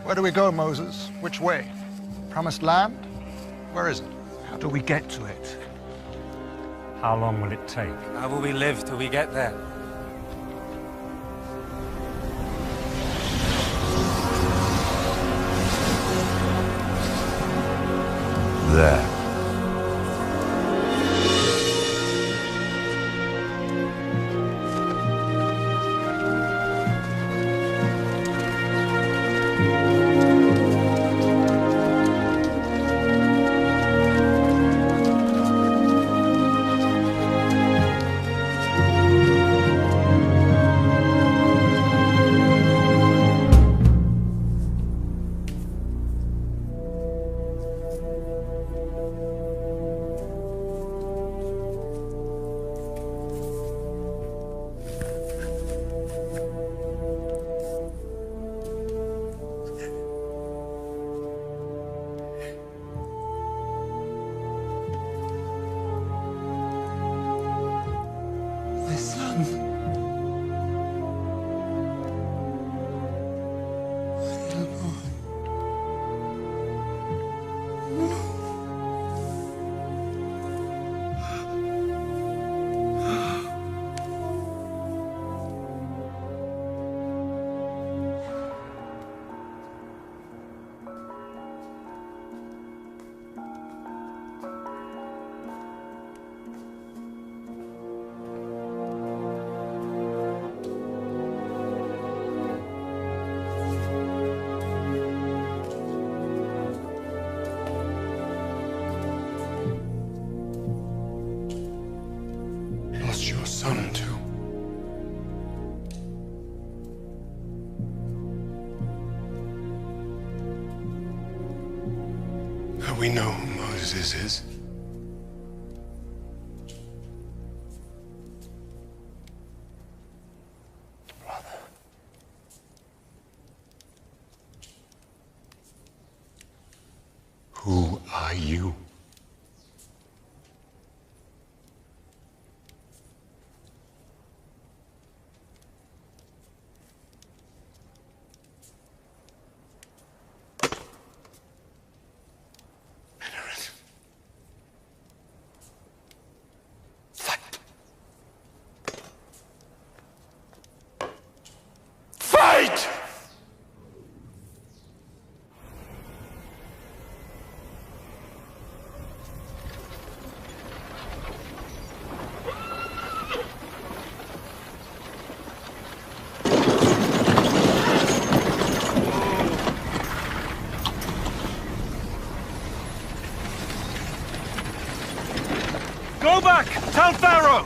S6: Where do we go, Moses? Which way? Promised land? Where is it? How do we get to it?
S3: How long will it take?
S4: How will we live till we get there?
S16: There. Lost your son, too. Now we know who Moses is. Who are you? Fight!
S5: Go back! Tell Pharaoh!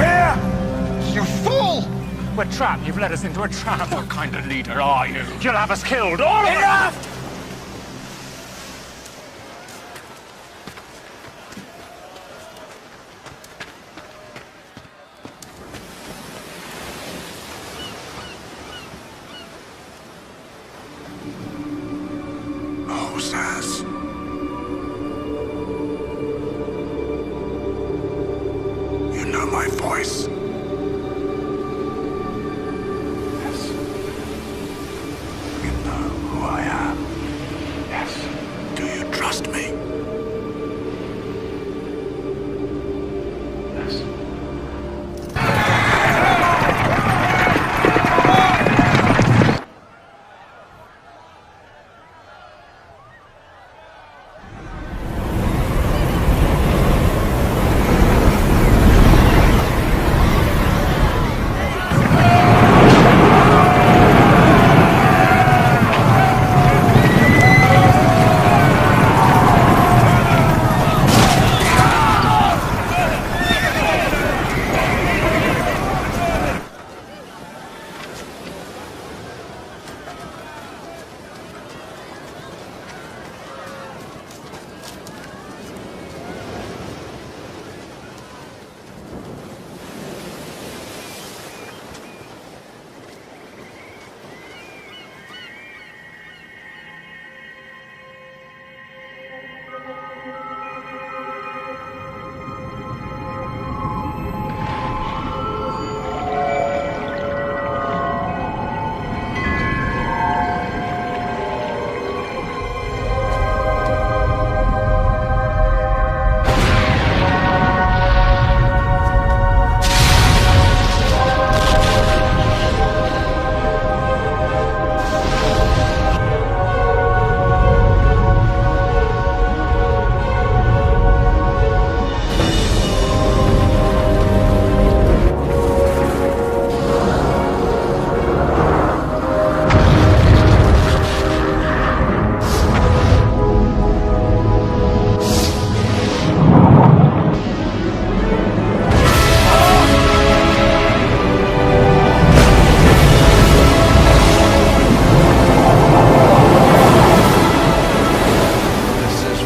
S6: here? You fool!
S3: We're trapped. You've led us into a trap. What kind of leader are you? You'll have us killed, all of us!
S1: Enough!
S16: Moses. You know my voice. Yes. You know who I am. Yes. Do you trust me? Yes.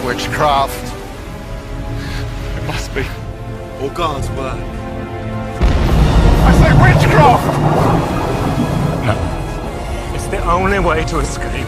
S6: Witchcraft.
S16: It must be. Or God's word.
S6: I say witchcraft!
S3: No. It's the only way to escape.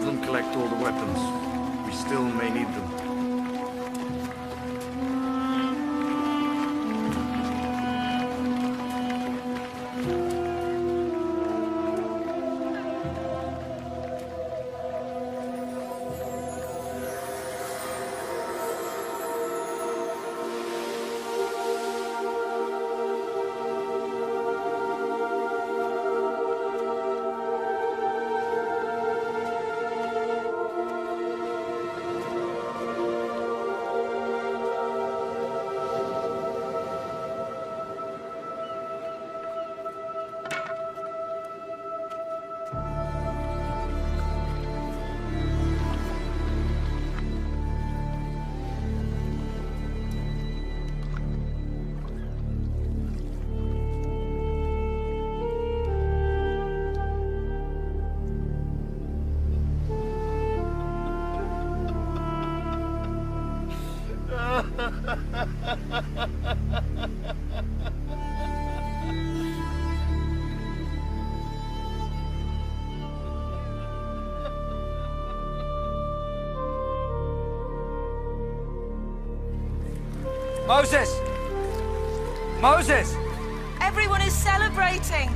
S12: them collect all the weapons. We still may need them.
S1: Moses! Moses!
S7: Everyone is celebrating.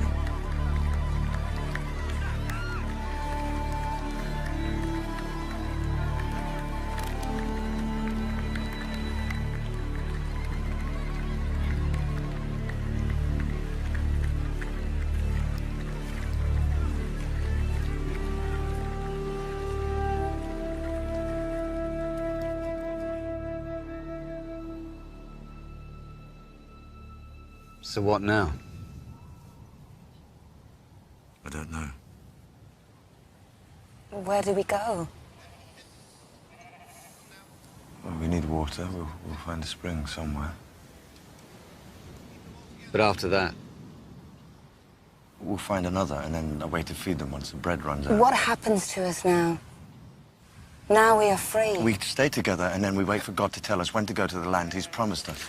S21: So what now?
S20: I don't know.
S7: Where do we go?
S20: Well, we need water. We'll find a spring somewhere.
S21: But after that?
S20: We'll find another, and then a way to feed them once the bread runs out.
S7: What happens to us now? Now we are free.
S20: We stay together, and then we wait for God to tell us when to go to the land He's promised us.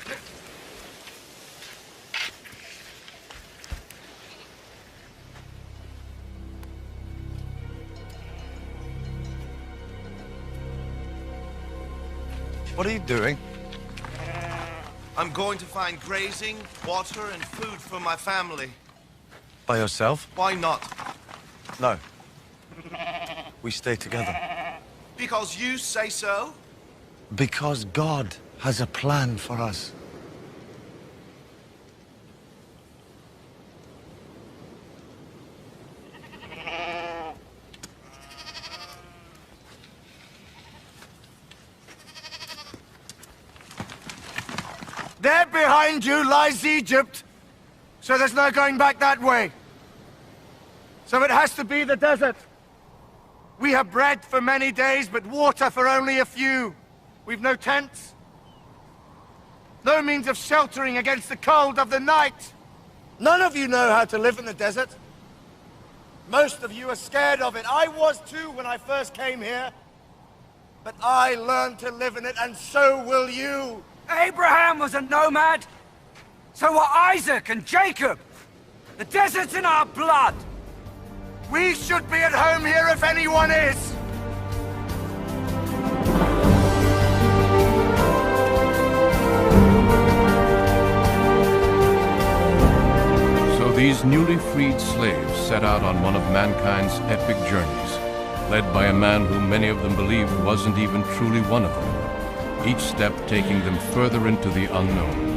S20: What are you doing?
S12: I'm going to find grazing, water, and food for my family.
S20: By yourself?
S12: Why not?
S20: No. We stay together.
S12: Because you say so?
S20: Because God has a plan for us.
S14: There behind you lies Egypt, so there's no going back that way. So it has to be the desert. We have bread for many days, but water for only a few. We've no tents, no means of sheltering against the cold of the night. None of you know how to live in the desert. Most of you are scared of it. I was too when I first came here. But I learned to live in it, and so will you.
S1: Abraham was a nomad. So were Isaac and Jacob. The desert's in our blood.
S14: We should be at home here if anyone is.
S11: So these newly freed slaves set out on one of mankind's epic journeys, led by a man whom many of them believed wasn't even truly one of them, each step taking them further into the unknown.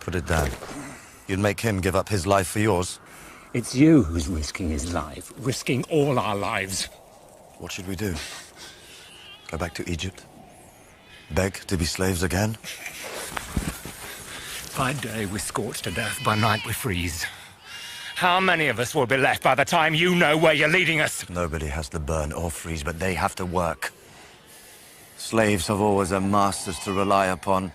S20: Put it down. You'd make him give up his life for yours.
S3: It's you who's risking his life, risking all our lives.
S20: What should we do? Go back to Egypt? Beg to be slaves again?
S3: By day we scorch to death, by night we freeze. How many of us will be left by the time you know where you're leading us?
S20: Nobody has to burn or freeze, but they have to work. Slaves have always their masters to rely upon.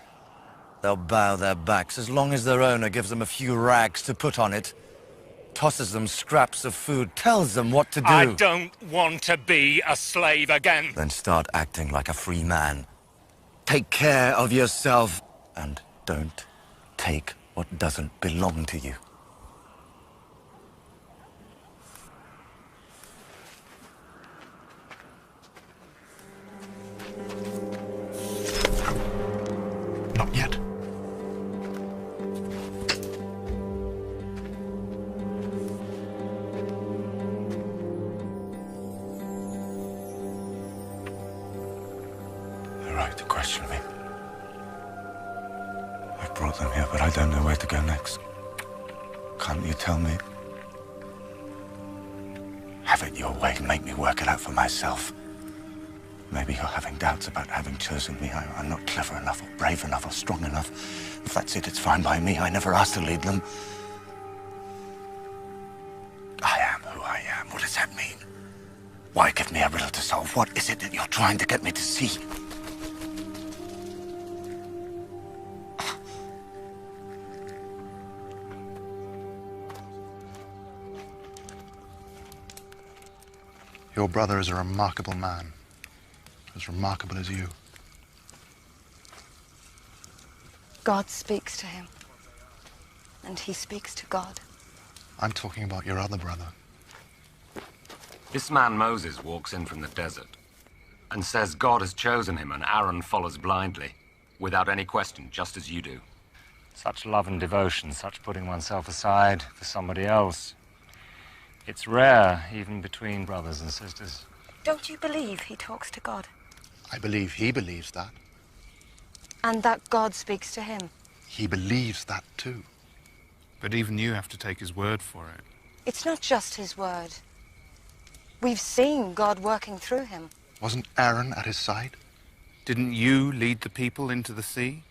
S20: They'll bow their backs as long as their owner gives them a few rags to put on it, tosses them scraps of food, tells them what to do.
S3: I don't want to be a slave again.
S20: Then start acting like a free man. Take care of yourself, and don't take what doesn't belong to you.
S6: Not yet.
S16: They're right to question me. I've brought them here, but I don't know where to go next. Can't you tell me? Have it your way. Make me work it out for myself. Maybe you're having doubts about having chosen me. I'm not clever enough, or brave enough, or strong enough. If that's it, it's fine by me. I never asked to lead them. I am who I am. What does that mean? Why give me a riddle to solve? What is it that you're trying to get me to see?
S6: Your brother is a remarkable man. As remarkable as you.
S7: God speaks to him. And he speaks to God.
S6: I'm talking about your other brother.
S3: This man Moses walks in from the desert and says God has chosen him and Aaron follows blindly, without any question, just as you do. Such love and devotion, such putting oneself aside for somebody else. It's rare, even between brothers and sisters.
S7: Don't you believe he talks to God?
S6: I believe he believes that.
S7: And that God speaks to him?
S6: He believes that too.
S2: But even you have to take his word for it.
S7: It's not just his word. We've seen God working through him.
S6: Wasn't Aaron at his side?
S2: Didn't you lead the people into the sea?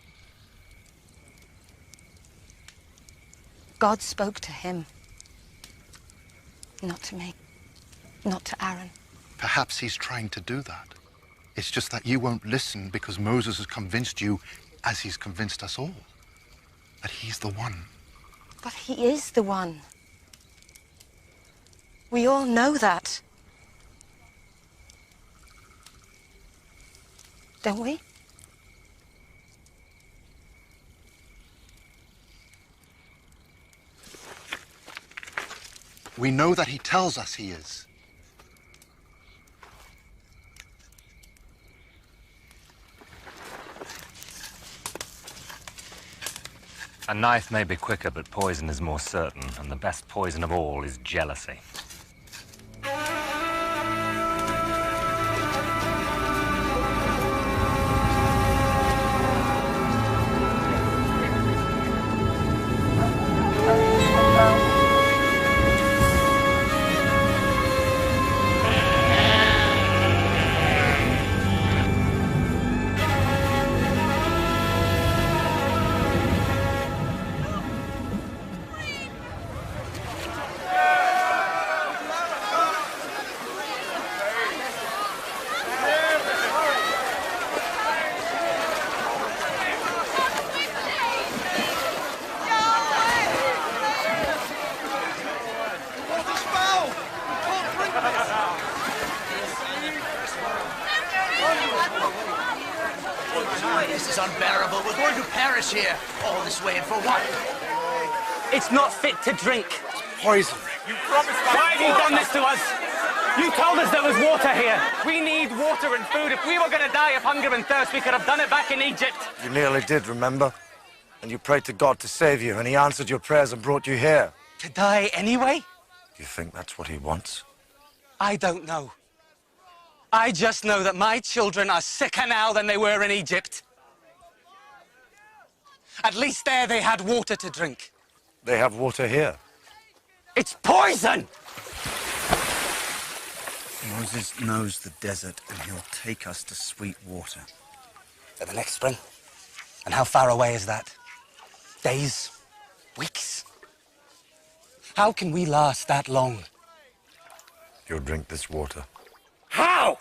S7: God spoke to him. Not to me. Not to Aaron.
S6: Perhaps he's trying to do that. It's just that you won't listen because Moses has convinced you, as he's convinced us all, that he's the one.
S7: But he is the one. We all know that. Don't we?
S6: We know that he tells us he is.
S3: A knife may be quicker, but poison is more certain, and the best poison of all is jealousy.
S13: This is unbearable. We're going to perish here. All this way and for what?
S19: It's not fit to drink.
S6: Poison.
S13: You promised us.
S19: Why have you done this to us? You told us there was water here. We need water and food. If we were going to die of hunger and thirst, we could have done it back in Egypt.
S20: You nearly did, remember? And you prayed to God to save you, and he answered your prayers and brought you here.
S19: To die anyway?
S20: You think that's what he wants?
S19: I don't know. I just know that my children are sicker now than they were in Egypt. At least there they had water to drink.
S21: They have water here.
S19: It's poison!
S23: Moses knows the desert, and he'll take us to sweet water.
S19: At the next spring? And how far away is that? Days? Weeks? How can we last that long?
S21: You'll drink this water.
S19: How?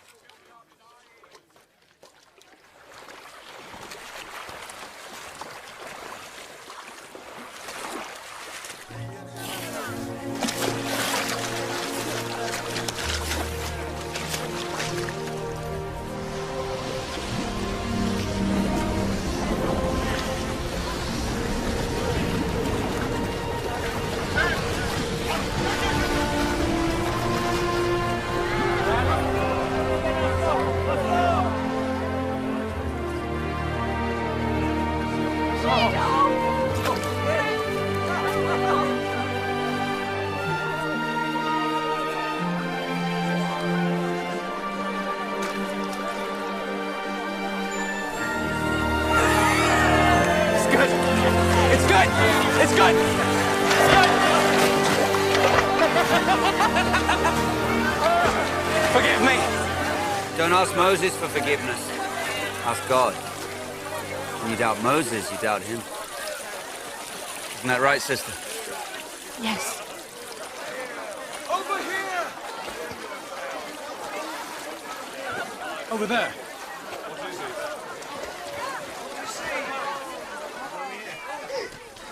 S19: It's good! Forgive me!
S23: Don't ask Moses for forgiveness. Ask God. When you doubt Moses, you doubt him. Isn't that right, sister?
S17: Yes.
S5: Over here! Over there.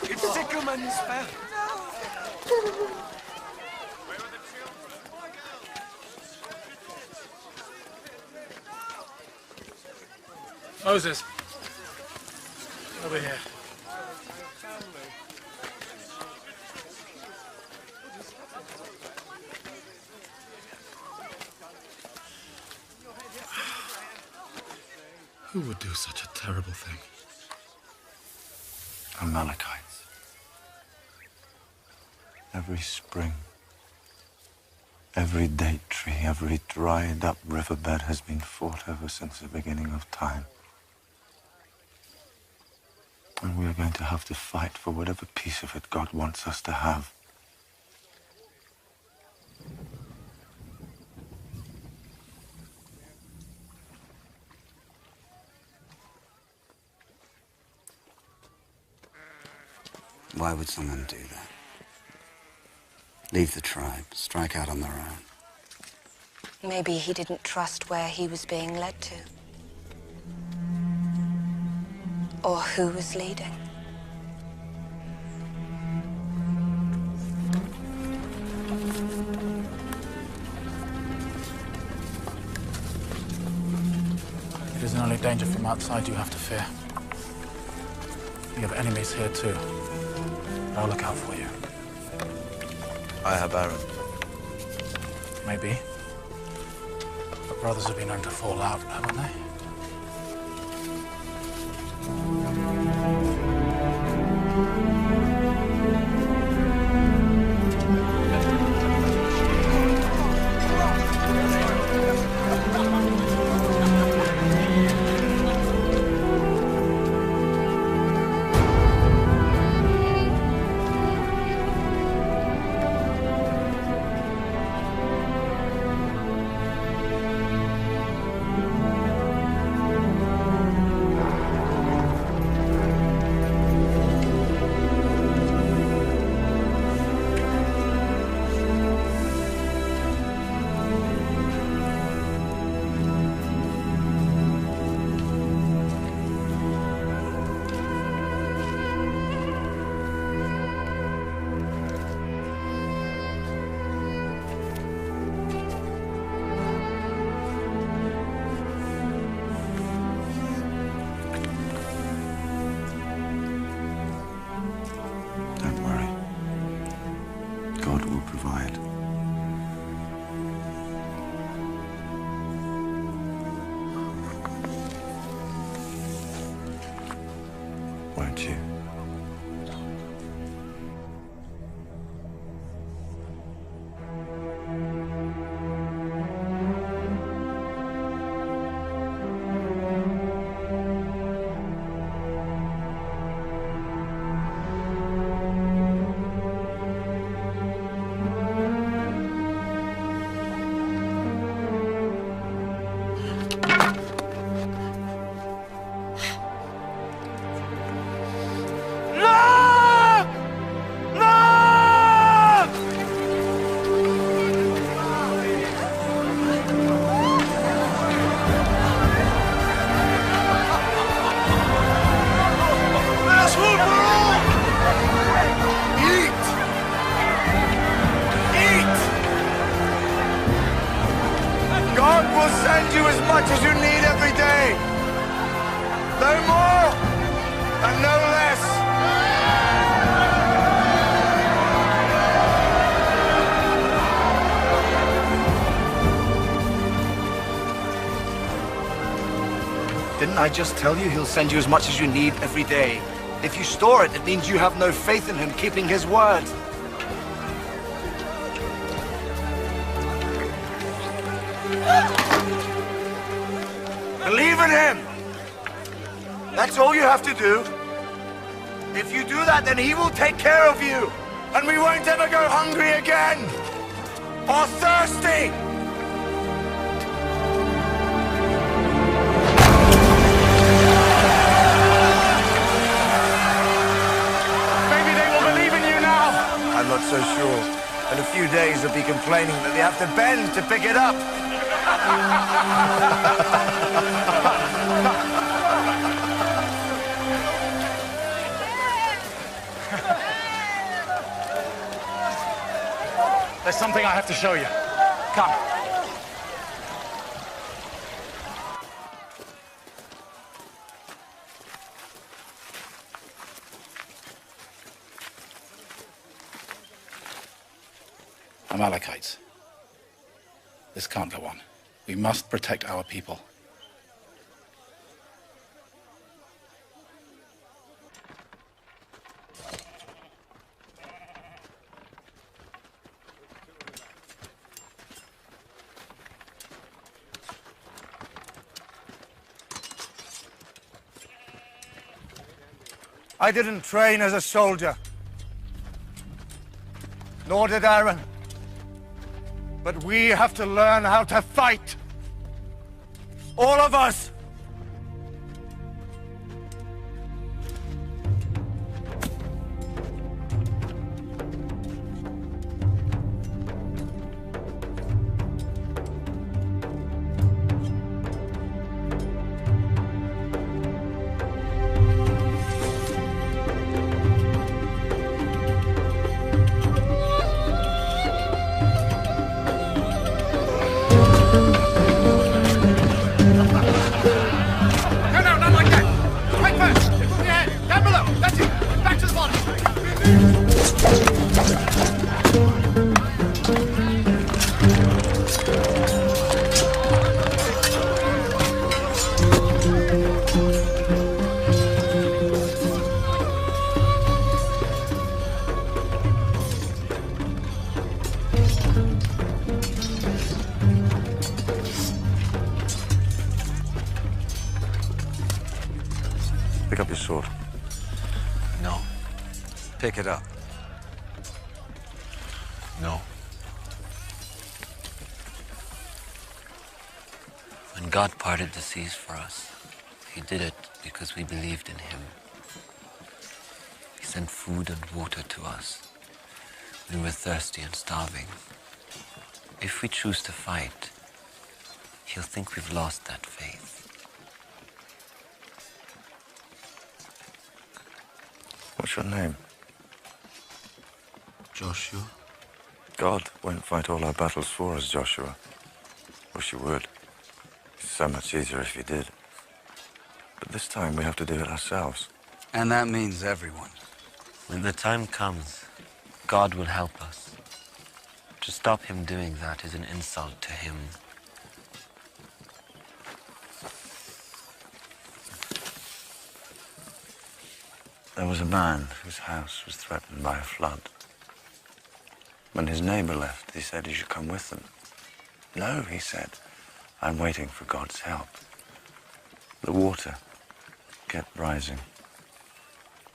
S5: It's Sycamores, Belle. Moses. Over here.
S12: Who would do such a terrible thing?
S20: Amalekites. Every spring, every date tree, every dried up riverbed has been fought over since the beginning of time. And we are going to have to fight for whatever piece of it God wants us to have.
S23: Why would someone do that? Leave the tribe, strike out on their own.
S7: Maybe he didn't trust where he was being led to. Or who was leading.
S5: It isn't only danger from outside you have to fear. You have enemies here too. I'll look out for you.
S23: I have Aaron.
S5: Maybe. But brothers have been known to fall out, haven't they?
S20: Don't worry. God will provide. Won't you?
S14: I just tell you he'll send you as much as you need every day? If you store it, it means you have no faith in him keeping his word. Believe in him! That's all you have to do. If you do that, then he will take care of you. And we won't ever go hungry again. Or thirsty. Maybe they will believe in you now. I'm not so sure. In a few days, they'll be complaining that they have to bend to pick it up. There's something I have to show you. Come.
S10: Amalekites. This can't go on. We must protect our people.
S14: I didn't train as a soldier. Nor did Aaron. But we have to learn how to fight. All of us.
S20: Pick up your sword.
S23: No. Pick it up.
S20: No.
S15: When God parted the seas for us, he did it because we believed in him. He sent food and water to us. We were thirsty and starving. If we choose to fight, he'll think we've lost that faith.
S20: What's your name?
S15: Joshua.
S20: God won't fight all our battles for us, Joshua. Wish he would. It's so much easier if he did. But this time we have to do it ourselves.
S15: And that means everyone. When the time comes, God will help us. To stop him doing that is an insult to him.
S20: There was a man whose house was threatened by a flood. When his neighbor left, he said he should come with them. No, he said, I'm waiting for God's help. The water kept rising.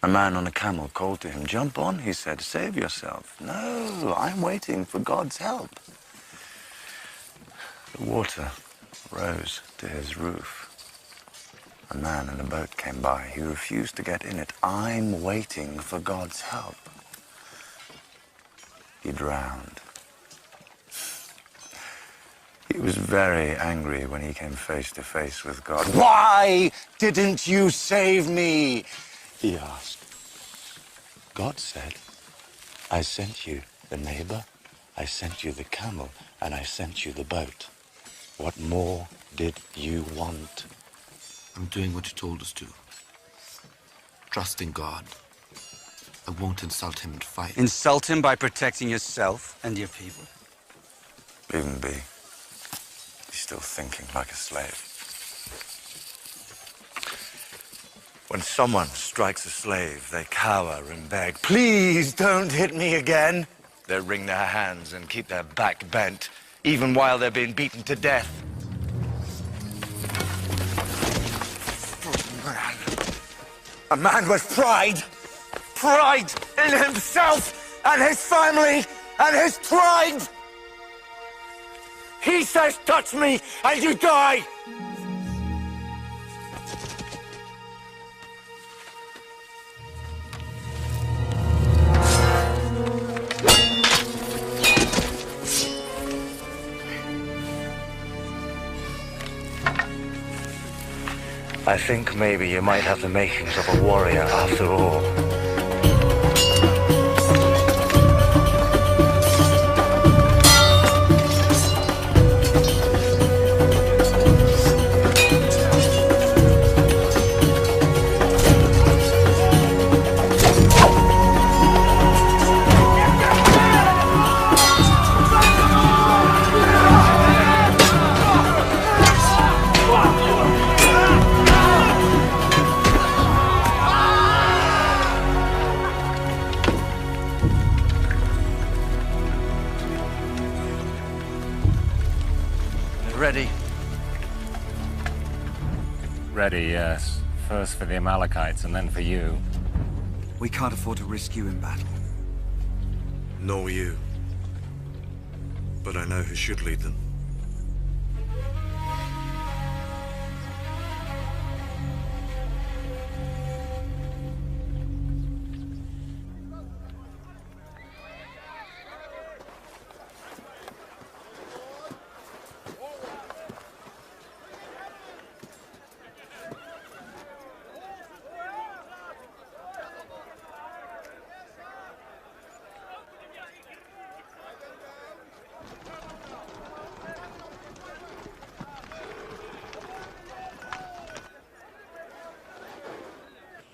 S20: A man on a camel called to him. Jump on, he said, save yourself. No, I'm waiting for God's help. The water rose to his roof. A man in a boat came by. He refused to get in it. I'm waiting for God's help. He drowned. He was very angry when he came face to face with God. Why didn't you save me? He asked. God said, I sent you the neighbor, I sent you the camel, and I sent you the boat. What more did you want?
S15: I'm doing what you told us to. Trusting God. I won't insult him and fight.
S23: Insult him by protecting yourself and your people?
S20: Leave him be. He's still thinking like a slave. When someone strikes a slave, they cower and beg, "Please don't hit me again." They wring their hands and keep their back bent, even while they're being beaten to death. A man with pride. Pride in himself and his family and his tribe. He says, "Touch me and you die." I think maybe you might have the makings of a warrior after all.
S3: Ready? Ready, yes. First for the Amalekites and then for you.
S21: We can't afford to risk you in battle.
S12: Nor you. But I know who should lead them.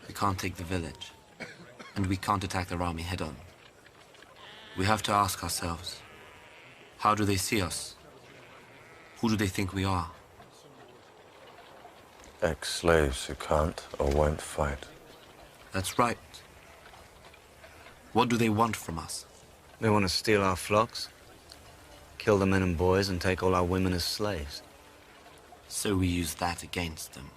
S15: We can't take the village, and we can't attack their army head-on. We have to ask ourselves, how do they see us? Who do they think we are?
S20: Ex-slaves who can't or won't fight.
S15: That's right. What do they want from us?
S21: They want to steal our flocks, kill the men and boys, and take all our women as slaves.
S15: So we use that against them.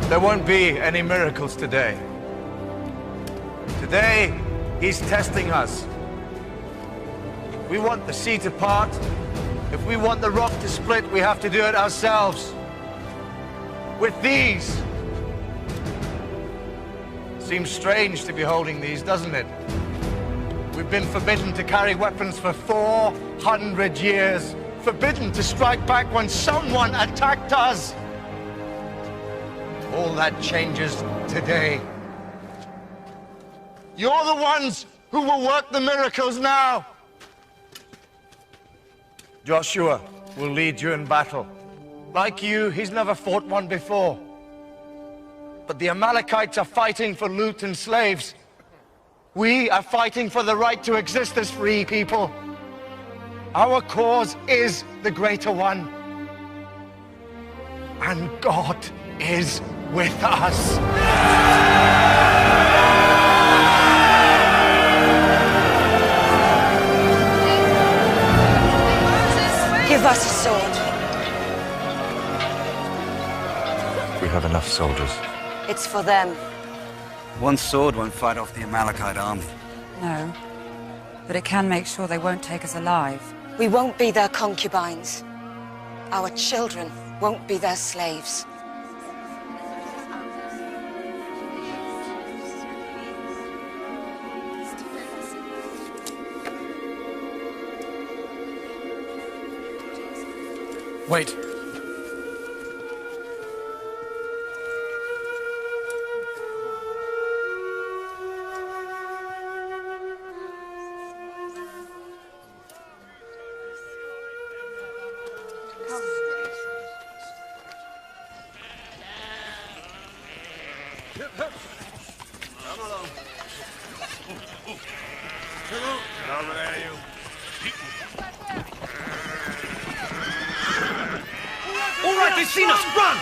S14: There won't be any miracles today. Today, he's testing us. If we want the sea to part, if we want the rock to split, we have to do it ourselves. With these. Seems strange to be holding these, doesn't it? We've been forbidden to carry weapons for 400 years. Forbidden to strike back when someone attacked us. All that changes today. You're the ones who will work the miracles now. Joshua will lead you in battle. Like you, he's never fought one before. But the Amalekites are fighting for loot and slaves. We are fighting for the right to exist as free people. Our cause is the greater one. And God is with us.
S7: Give us a sword.
S20: We have enough soldiers.
S7: It's for them.
S21: One sword won't fight off the Amalekite army.
S8: No, but it can make sure they won't take us alive.
S7: We won't be their concubines. Our children won't be their slaves.
S14: Wait.
S5: Come along. Get over there, you.
S19: All right, they've seen us! Run!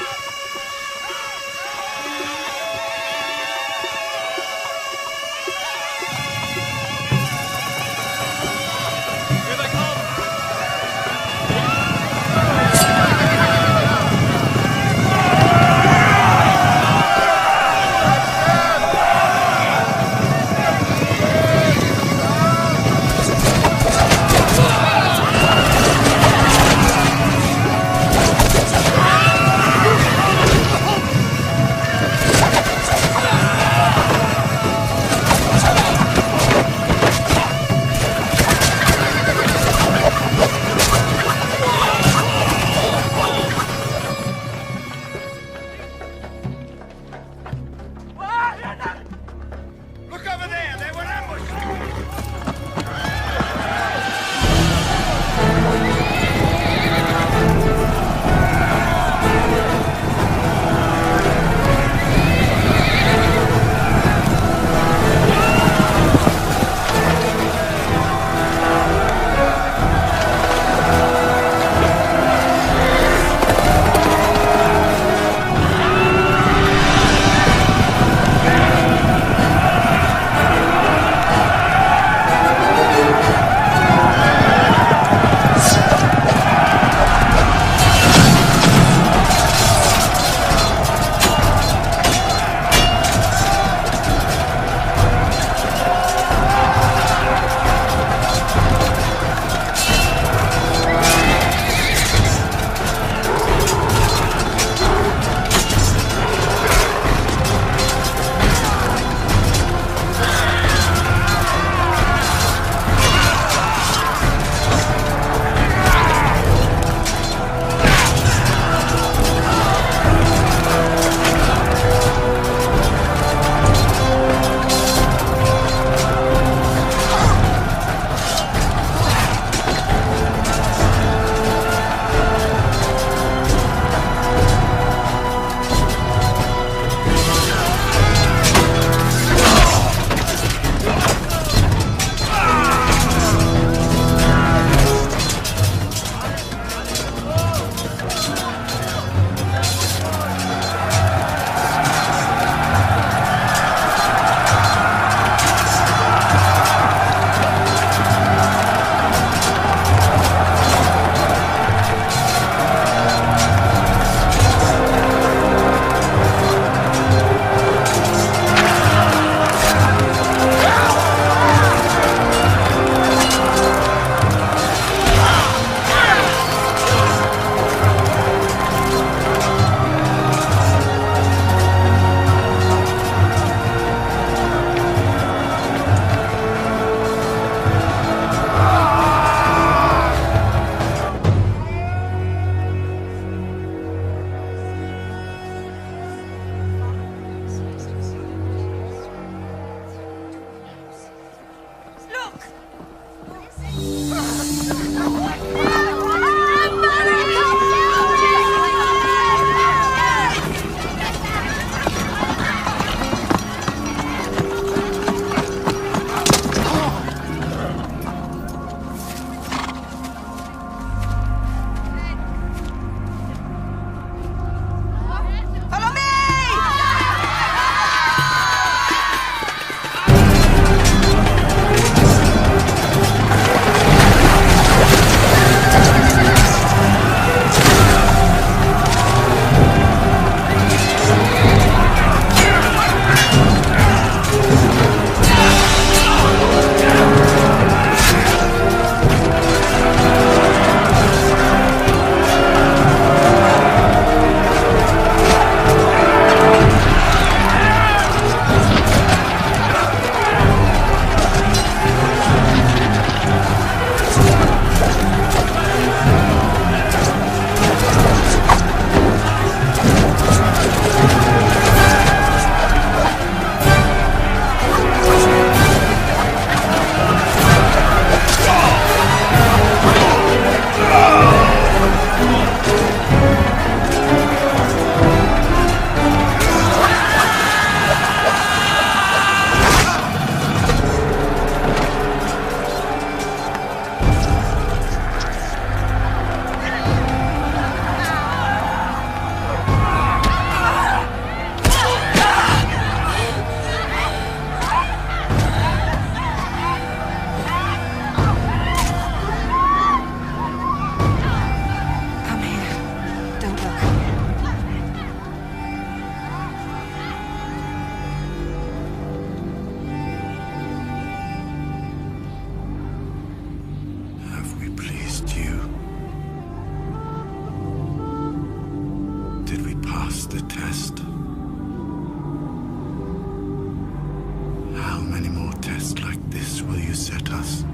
S16: test like this will you set us?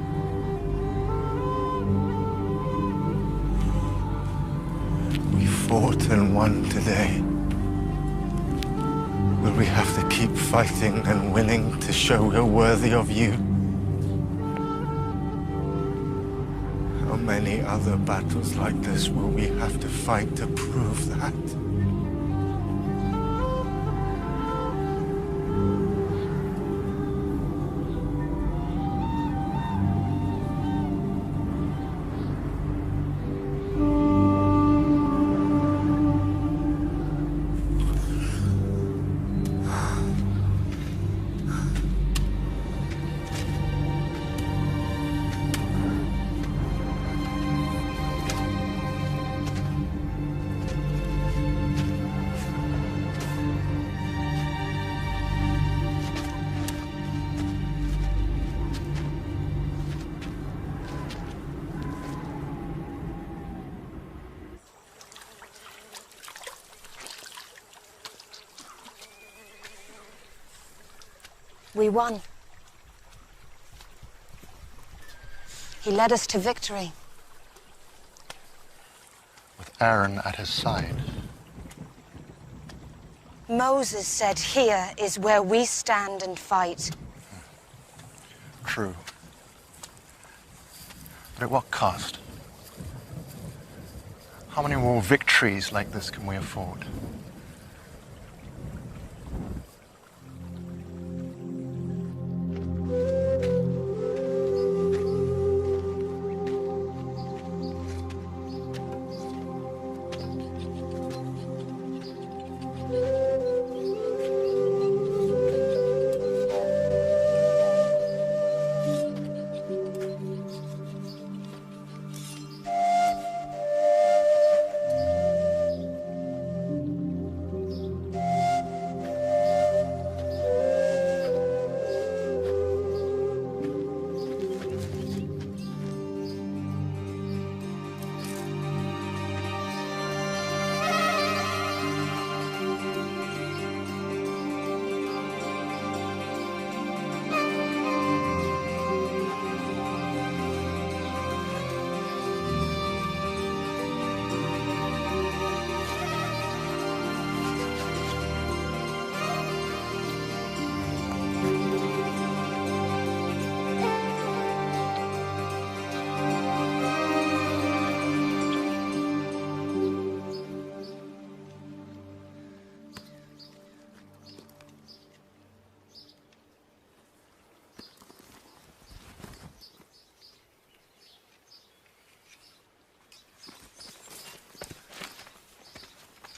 S16: We fought and won today. Will we have to keep fighting and winning to show we're worthy of you? How many other battles like this will we have to fight to prove that?
S7: We won. He led us to victory.
S6: With Aaron at his side.
S7: Moses said, "Here is where we stand and fight."
S6: True. But at what cost? How many more victories like this can we afford?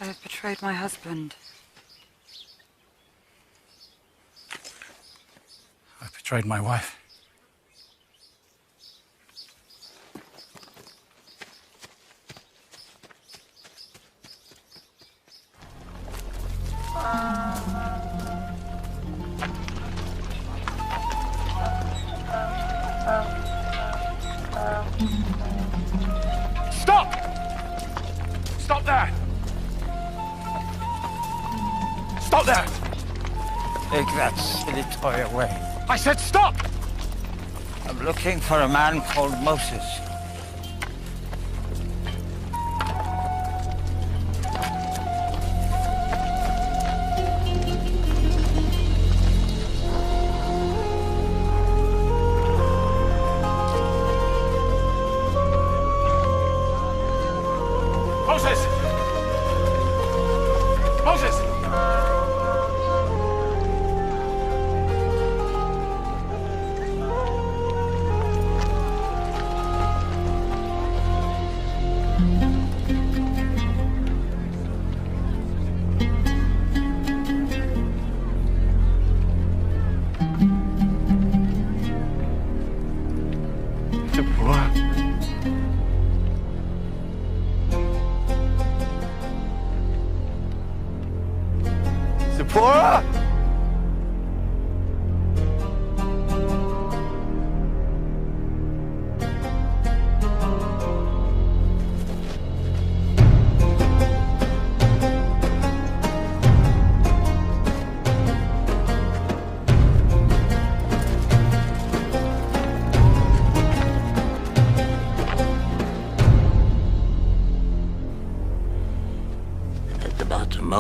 S8: I have betrayed my husband.
S10: I've betrayed my wife.
S5: Stop! Stop there! Stop there!
S9: Take that silly toy away.
S5: I said stop!
S9: I'm looking for a man called Moses.
S5: Moses! Moses!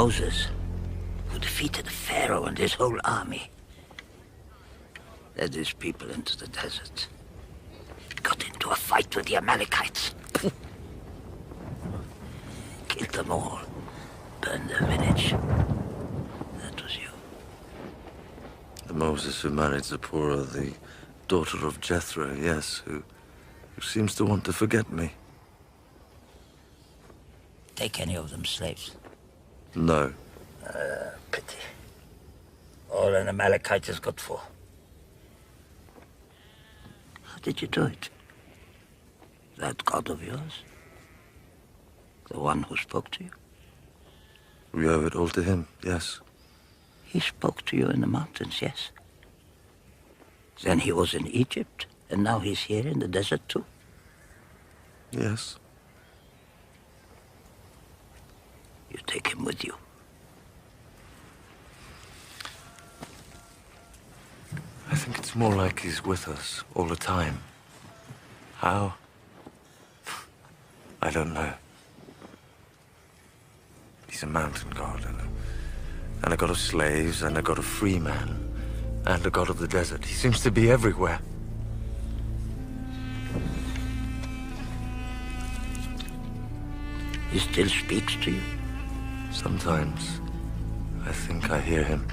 S9: Moses, who defeated Pharaoh and his whole army, led his people into the desert. Got into a fight with the Amalekites. Killed them all. Burned their village. That was you.
S4: The Moses who married Zipporah, the daughter of Jethro, yes, who seems to want to forget me.
S9: Take any of them slaves?
S4: No.
S9: Pity. All an Amalekite has got for. How did you do it? That God of yours? The one who spoke to you?
S4: We owe it all to him, yes.
S9: He spoke to you in the mountains, yes. Then he was in Egypt, and now he's here in the desert too?
S4: Yes.
S9: You take him with you.
S4: I think it's more like he's with us all the time. How? I don't know. He's a mountain god, and a god of slaves, and a god of free man, and a god of the desert. He seems to be everywhere.
S9: He still speaks to you?
S4: Sometimes I think I hear him.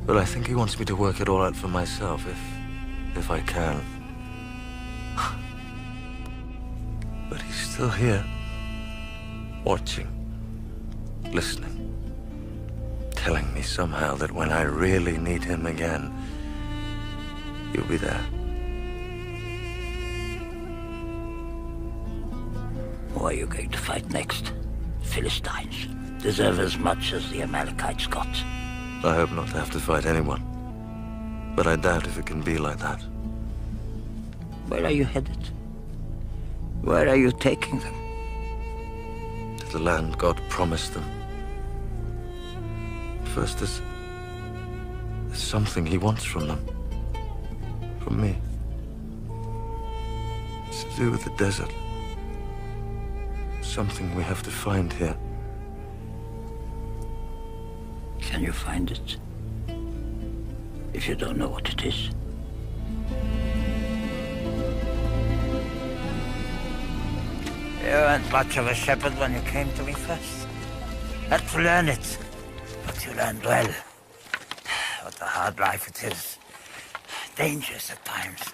S4: But I think he wants me to work it all out for myself, if I can. But he's still here, watching, listening, telling me somehow that when I really need him again, you'll be there.
S9: Who are you going to fight next? Philistines deserve as much as the Amalekites got.
S4: I hope not to have to fight anyone. But I doubt if it can be like that.
S9: Where are you headed? Where are you taking them?
S4: To the land God promised them. First, there's something he wants from them. From me. It's to do with the desert. Something we have to find here.
S9: Can you find it? If you don't know what it is. You weren't much of a shepherd when you came to me first. Had to learn it. But you learned well. What a hard life it is. Dangerous at times.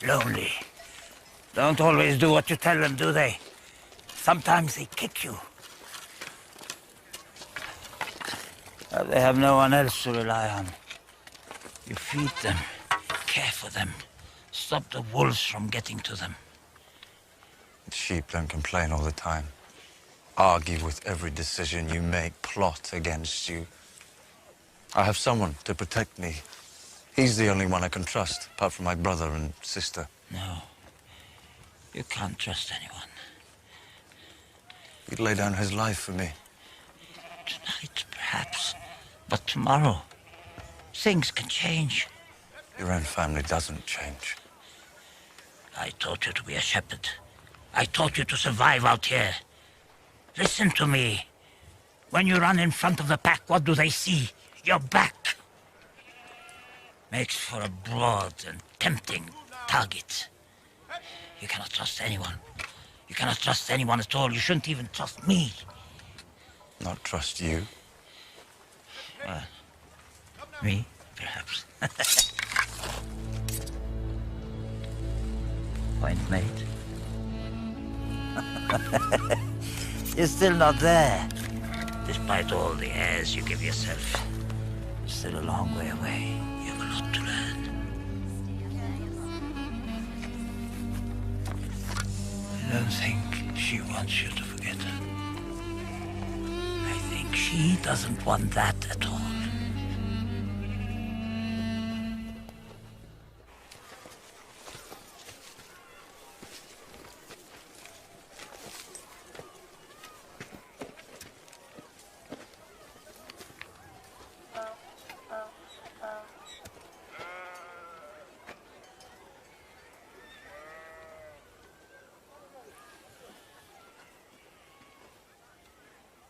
S9: Lonely. Don't always do what you tell them, do they? Sometimes they kick you. They have no one else to rely on. You feed them, care for them, stop the wolves from getting to them.
S18: The sheep don't complain all the time. Argue with every decision you make, plot against you. I have someone to protect me. He's the only one I can trust, apart from my brother and sister.
S9: No, you can't trust anyone.
S18: He'd lay down his life for me.
S9: Tonight, perhaps. But tomorrow, things can change.
S18: Your own family doesn't change.
S9: I taught you to be a shepherd. I taught you to survive out here. Listen to me. When you run in front of the pack, what do they see? Your back. Makes for a broad and tempting target. You cannot trust anyone. You cannot trust anyone at all. You shouldn't even trust me.
S18: Not trust you?
S9: Well, me, perhaps. Point made. You're still not there. Despite all the airs you give yourself. Still a long way away. You have a lot to learn. I don't think she wants you to forget her. I think she doesn't want that at all.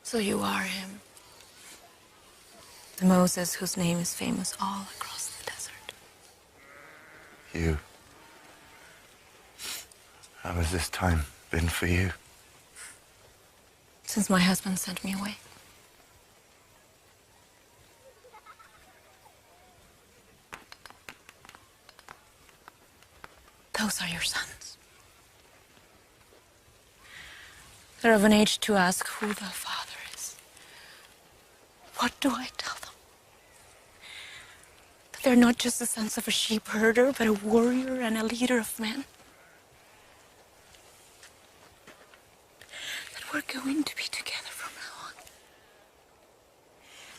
S17: So you are him. The Moses whose name is famous all across the desert.
S20: You. How has this time been for you?
S17: Since my husband sent me away. Those are your sons. They're of an age to ask who the father is. What do I tell them? That they're not just the sons of a sheep herder, but a warrior and a leader of men. That we're going to be together from now on.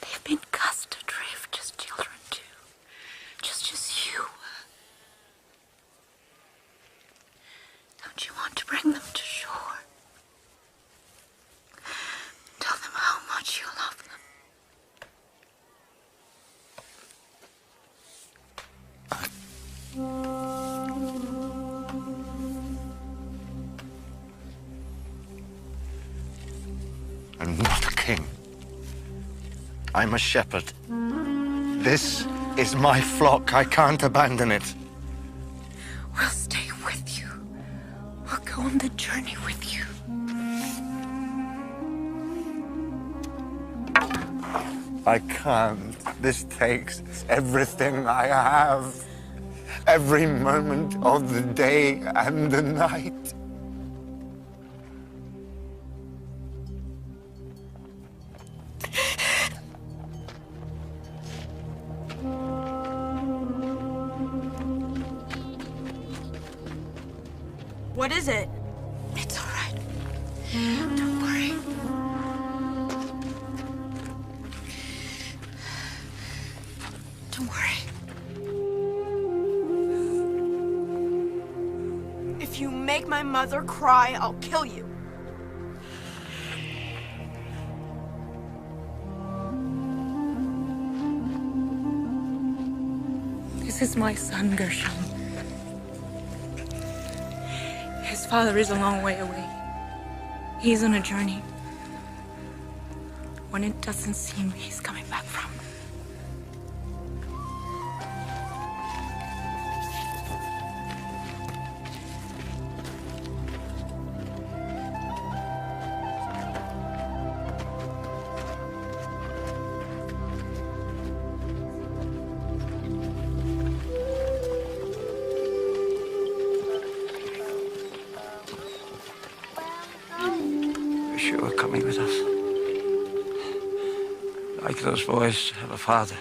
S17: They have been cast adrift as children too, just as you were. Don't you want to bring them to shore? Tell them how much you love them.
S20: I'm not a king. I'm a shepherd. This is my flock. I can't abandon it.
S17: We'll stay with you. We'll go on the journey with you.
S20: I can't. This takes everything I have. Every moment of the day and the night.
S17: What is it? It's all right. Don't worry. Don't worry.
S1: If you make my mother cry, I'll kill you.
S17: This is my son, Gershom. His father is a long way away. He's on a journey. When it doesn't seem he's coming back from.
S4: Wish you were coming with us. Like those boys to have a father.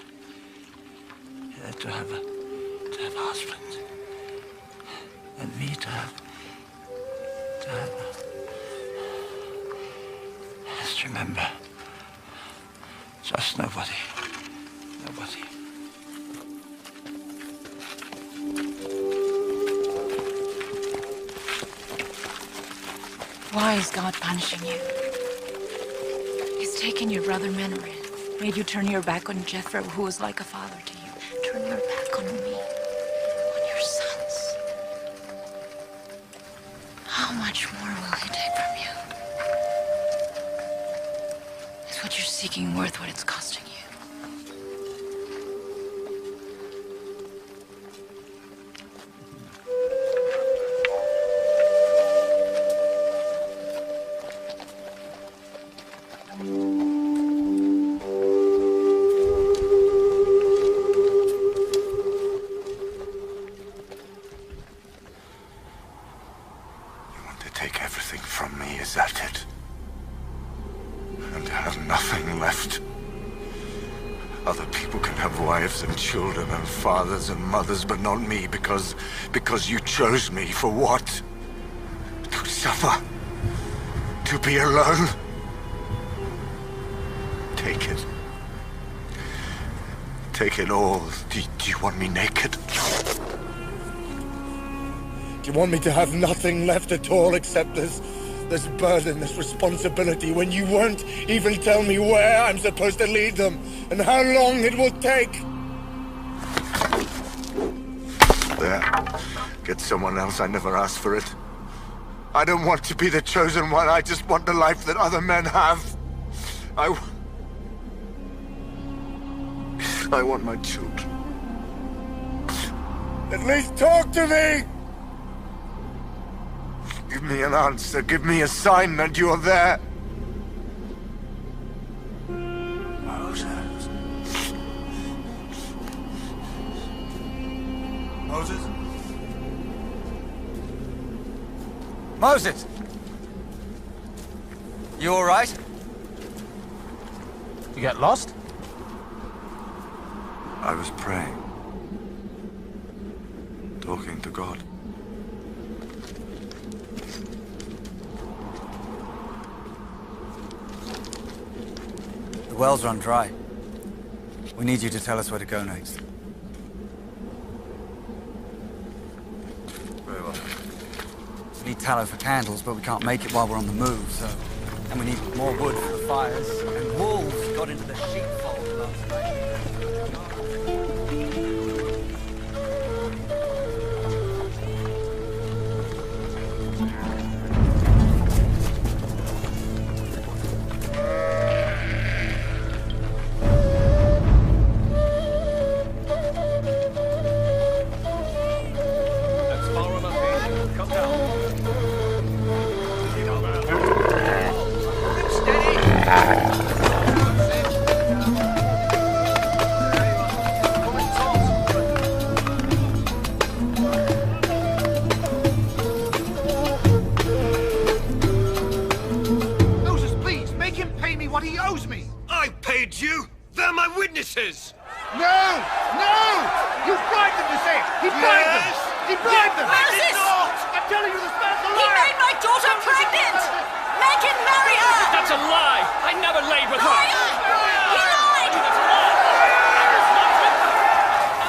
S4: Yeah, to have a husband. And me to have Just remember. Just nobody. Nobody.
S17: Why is God punishing you? He's taken your brother Menred, made you turn your back on Jethro, who was like a father to you. Turn your back on me, on your sons. How much more will he take from you? Is what you're seeking worth what it's costing you?
S16: Take everything from me, is that it? And have nothing left. Other people can have wives and children and fathers and mothers, but not me, because you chose me for what? To suffer? To be alone? Take it. Take it all. Do you want me naked?
S14: Do you want me to have nothing left at all except this burden, this responsibility, when you won't even tell me where I'm supposed to lead them and how long it will take?
S16: There. Get someone else. I never asked for it. I don't want to be the chosen one. I just want the life that other men have.
S14: I want my children. At least talk to me! Give me an answer. Give me a sign that you're there.
S16: Moses.
S14: Moses? Moses!
S13: You all right? You get lost?
S16: I was praying. Talking to God.
S13: The wells run dry. We need you to tell us where to go next.
S16: Very well.
S13: We need tallow for candles, but we can't make it while we're on the move, so... And we need more wood for the fires. And wolves got into the sheepfold last night.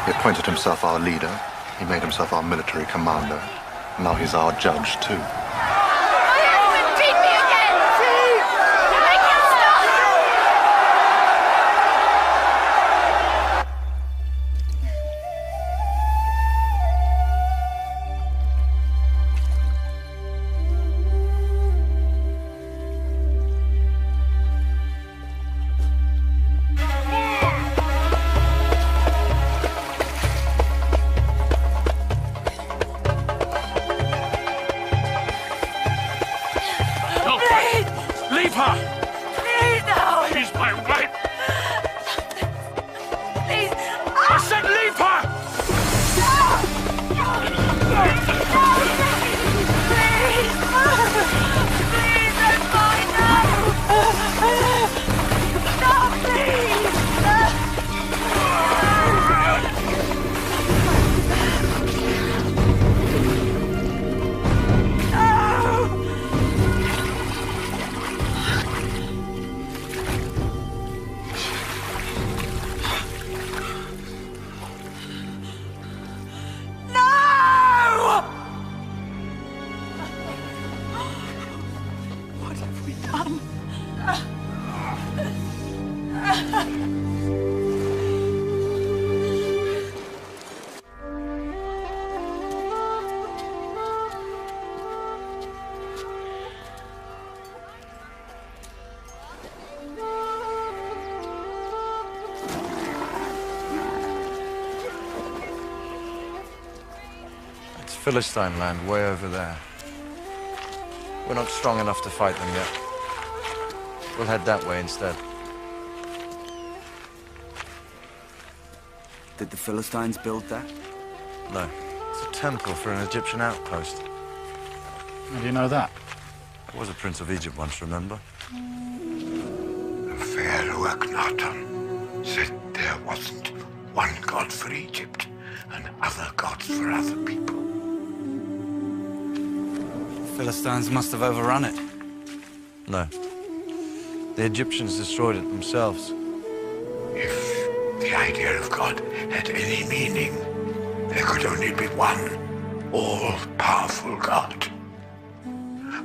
S6: Appointed himself our leader. He made himself our military commander. Now he's our judge, too.
S5: Beat me again! Make him stop!
S18: Philistine land way over there. We're not strong enough to fight them yet. We'll head that way instead.
S13: Did the Philistines build that?
S18: No. It's a temple for an Egyptian outpost.
S10: How do you know that?
S18: I was a prince of Egypt once, remember?
S16: Pharaoh Akhenaten said there wasn't one god for Egypt and other gods for other people.
S13: Philistines must have overrun it.
S18: No. The Egyptians destroyed it themselves.
S16: If the idea of God had any meaning, there could only be one all-powerful God.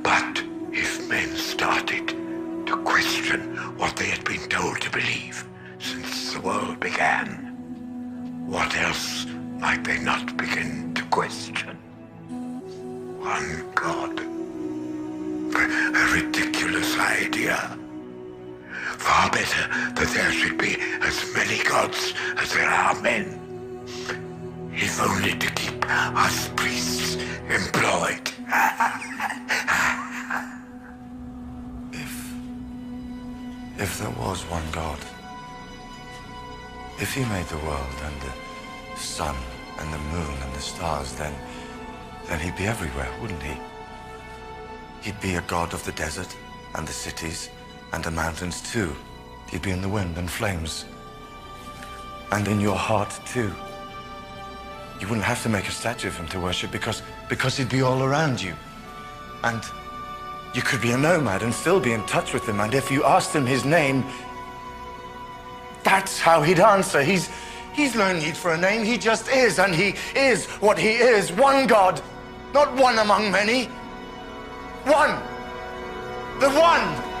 S16: But if men started to question what they had been told to believe since the world began, what else might they not begin to question? One God. A ridiculous idea. Far better that there should be as many gods as there are men. If only to keep us priests employed.
S20: If there was one God, if he made the world and the sun and the moon and the stars, then he'd be everywhere, wouldn't he? He'd be a god of the desert and the cities and the mountains too. He'd be in the wind and flames. And in your heart too. You wouldn't have to make a statue of him to worship because he'd be all around you. And you could be a nomad and still be in touch with him. And if you asked him his name, that's how he'd answer. He's no need for a name. He just is, and he is what he is. One God, not one among many. One. The one.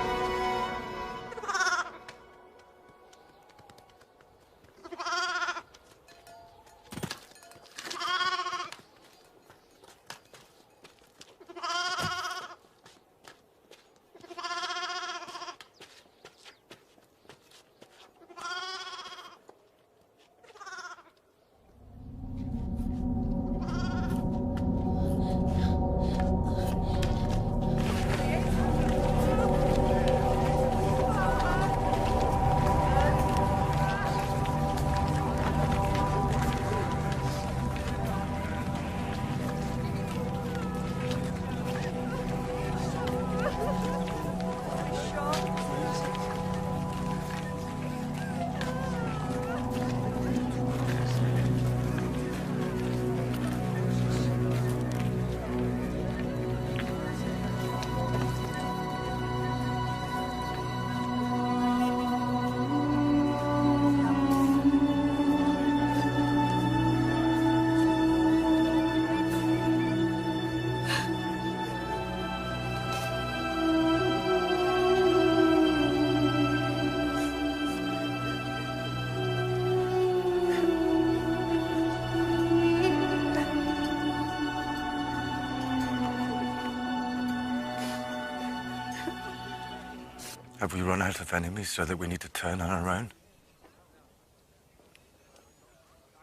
S20: Have we run out of enemies so that we need to turn on our own?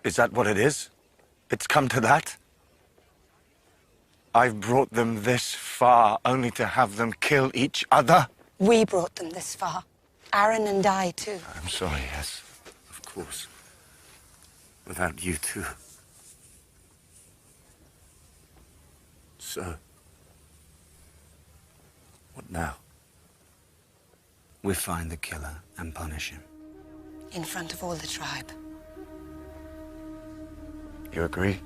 S20: Is that what it is? It's come to that? I've brought them this far only to have them kill each other?
S7: We brought them this far. Aaron and I, too.
S20: I'm sorry, yes. Of course. Without you, too. So, what now?
S13: We find the killer and punish him.
S7: In front of all the tribe.
S20: You agree?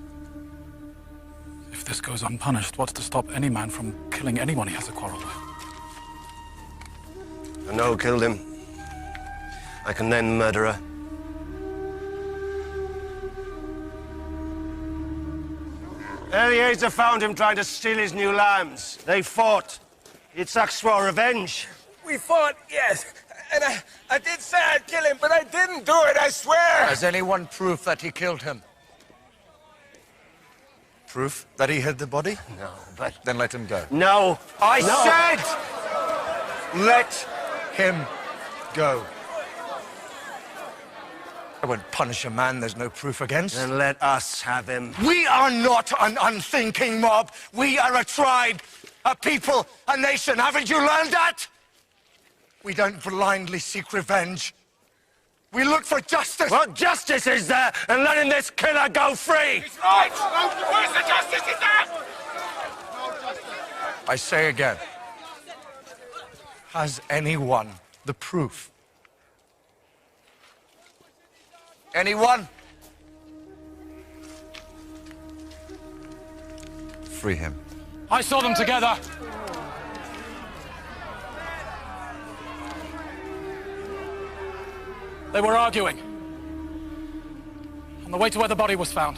S10: If this goes unpunished, what's to stop any man from killing anyone he has a quarrel with?
S2: I know who killed him. I can name the murderer. Eliezer found him trying to steal his new lambs. They fought. Yitzhak swore revenge.
S5: We fought, yes. And I did say I'd kill him, but I didn't do it, I swear!
S4: Has anyone proof that he killed him? Proof that he hid the body?
S2: No, but...
S4: Then let him go.
S2: No!
S4: I
S2: said!
S4: Let him go. I won't punish a man there's no proof against.
S2: Then let us have him.
S20: We are not an unthinking mob. We are a tribe, a people, a nation. Haven't you learned that? We don't blindly seek revenge. We look for justice.
S2: What justice is there in letting this killer go free?
S5: He's right! Where's the justice? Is there?
S4: I say again. Has anyone the proof? Anyone?
S18: Free him.
S10: I saw them together. They were arguing. On the way to where the body was found.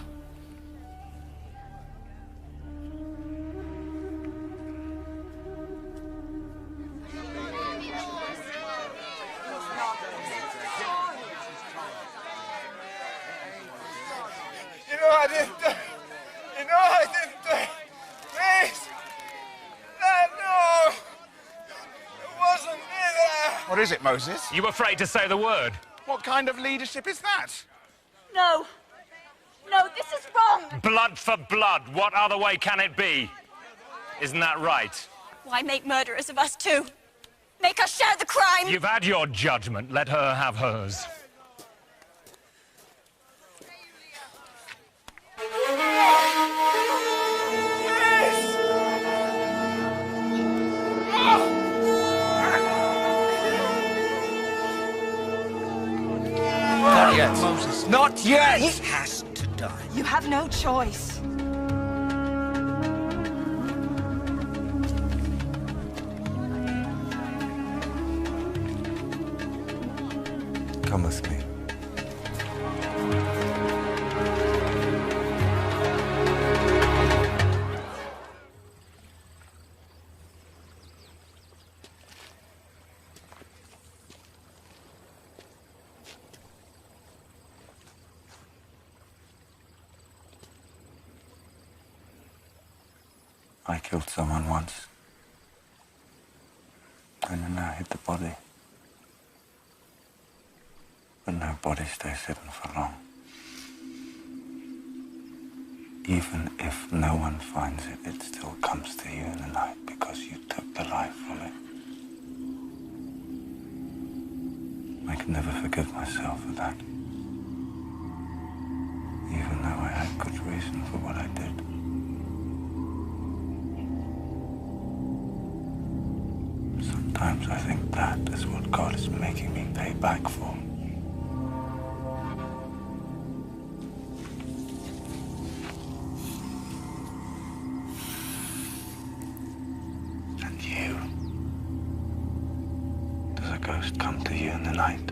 S5: You know I didn't do it. You know I didn't do it. Please. No. It wasn't me there.
S4: What
S11: is it, Moses?
S3: You afraid to say the word?
S11: What kind of leadership is that?
S22: No. No, this is wrong.
S3: Blood for blood. What other way can it be? Isn't that right?
S22: Why make murderers of us too? Make us share the crime.
S3: You've had your judgment. Let her have hers.
S11: Not yet, Moses. Not yet!
S22: He has to die. You have no choice.
S18: Come with me. I killed someone once. And then I hit the body. But no body stays hidden for long. Even if no one finds it, it still comes to you in the night because you took the life from it. I can never forgive myself for that. Even though I had good reason for what I did. Sometimes I think that is what God is making me pay back for. And you? Does a ghost come to you in the night?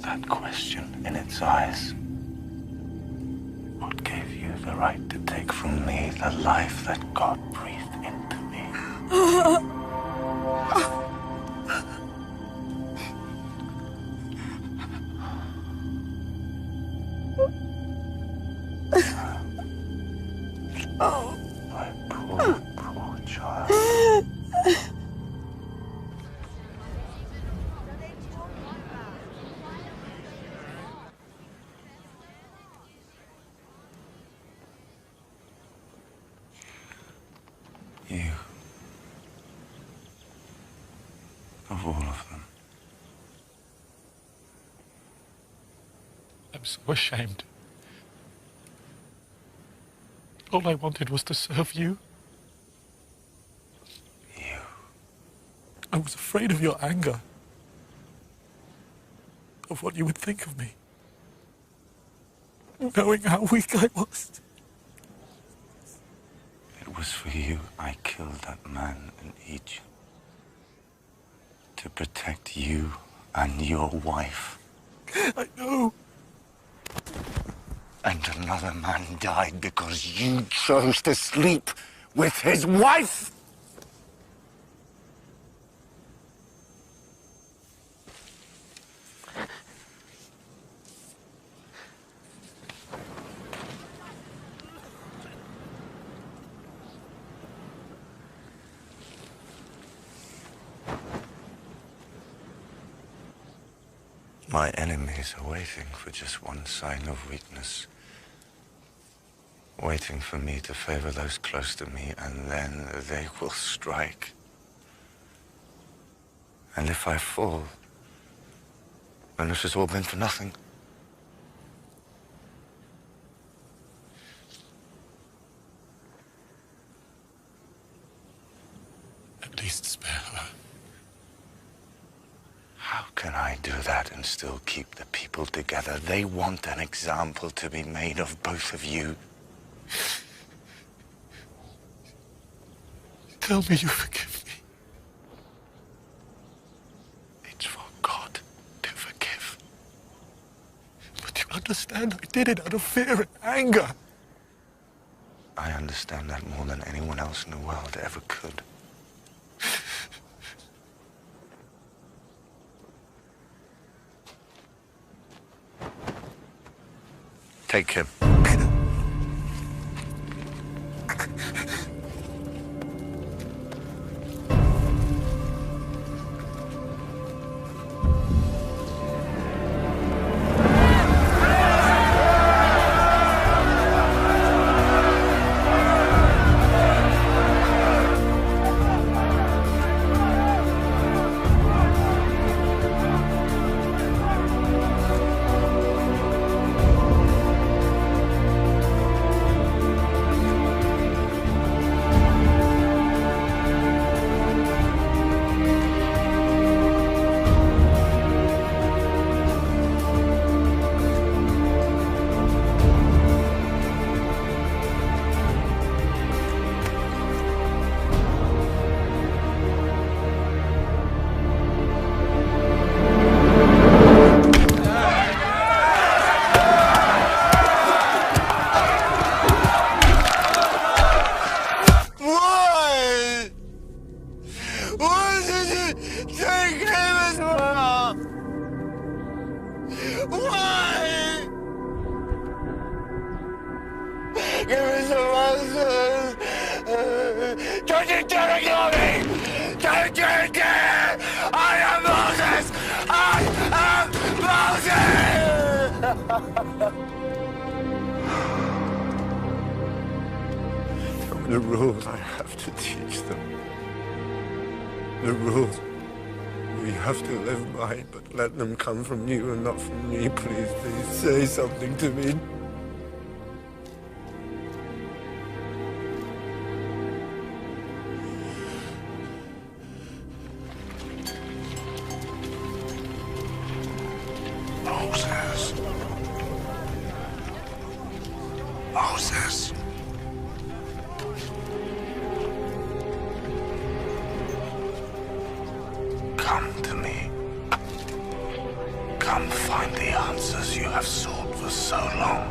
S18: That question in its eyes. What gave you the right to take from me the life that God breathed into me?
S22: Oh.
S18: My poor child. You. Of all of them.
S23: I'm so ashamed. All I wanted was to serve you.
S18: You.
S23: I was afraid of your anger. Of what you would think of me. Knowing how weak I was.
S18: It was for you I killed that man in Egypt. To protect you and your wife.
S23: I know.
S18: And another man died because you chose to sleep with his wife! My enemies are waiting for just one sign of weakness. Waiting for me to favor those close to me, and then they will strike. And if I fall, then this has all been for nothing.
S23: At least spare her.
S18: How can I do that and still keep the people together? They want an example to be made of both of you.
S23: Tell me you forgive me.
S18: It's for God to forgive.
S23: But you understand I did it out of fear and anger.
S18: I understand that more than anyone else in the world ever could. Take him.
S14: Give me some answers! Don't interrogate me! Don't you dare! I am Moses! I am Moses!
S23: The rules I have to teach them. The rules we have to live by, but let them come from you and not from me. Please, please say something to me.
S16: Moses. Moses. Come to me. Come find the answers you have sought for so long.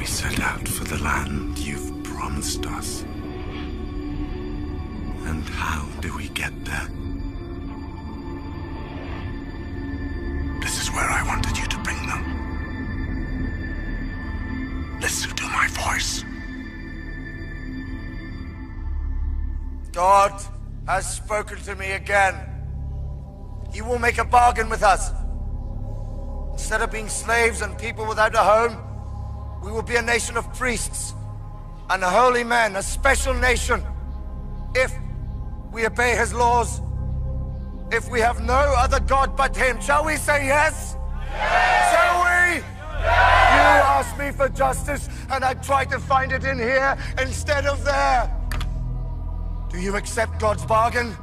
S16: Set out for the land you've promised us. And how do we get there? This is where I wanted you to bring them. Listen to my voice.
S14: God has spoken to me again. He will make a bargain with us. Instead of being slaves and people without a home, we will be a nation of priests and holy men, a special nation. If we obey his laws, if we have no other God but him, shall we say yes? Yes! Shall we? Yes! You asked me for justice, and I tried to find it in here instead of there. Do you accept God's bargain,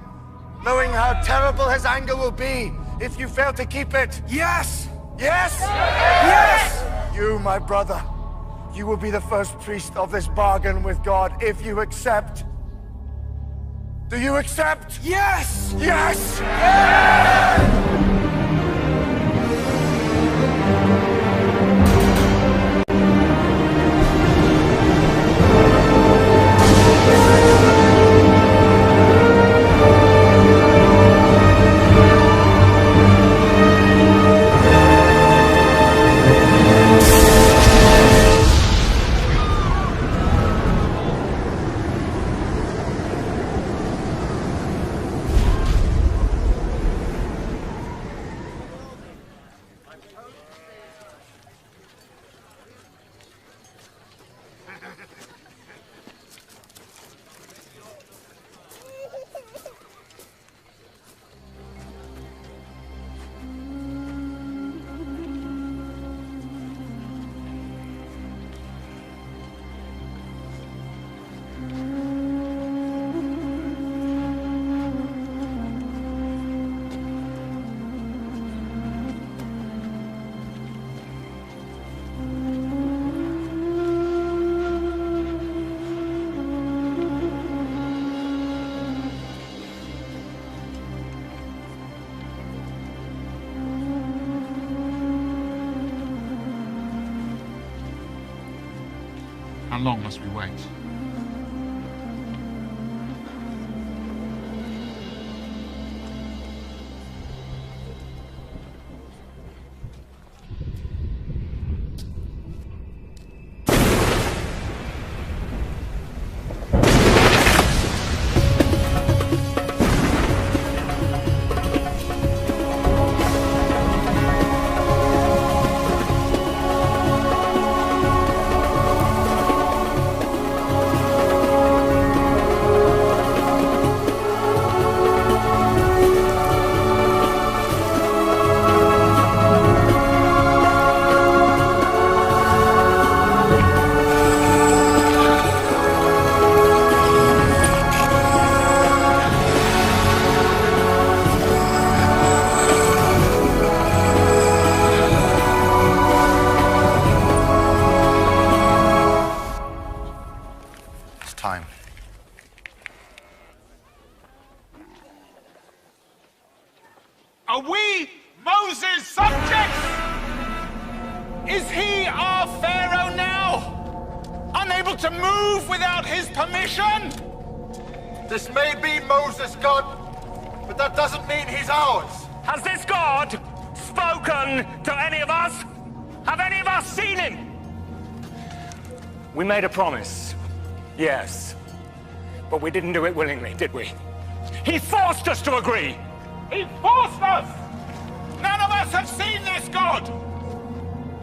S14: knowing how terrible his anger will be if you fail to keep it? Yes! Yes? Yes! You, my brother, you will be the first priest of this bargain with God if you accept. Do you accept? Yes! Yes!
S12: How long must we wait?
S11: Are we Moses' subjects? Is he our Pharaoh now? Unable to move without his permission?
S14: This may be Moses' God, but that doesn't mean he's ours.
S3: Has this God spoken to any of us? Have any of us seen him? We made a promise, yes. But we didn't do it willingly, did we? He forced us to agree!
S11: He forced us! None of us have seen this God!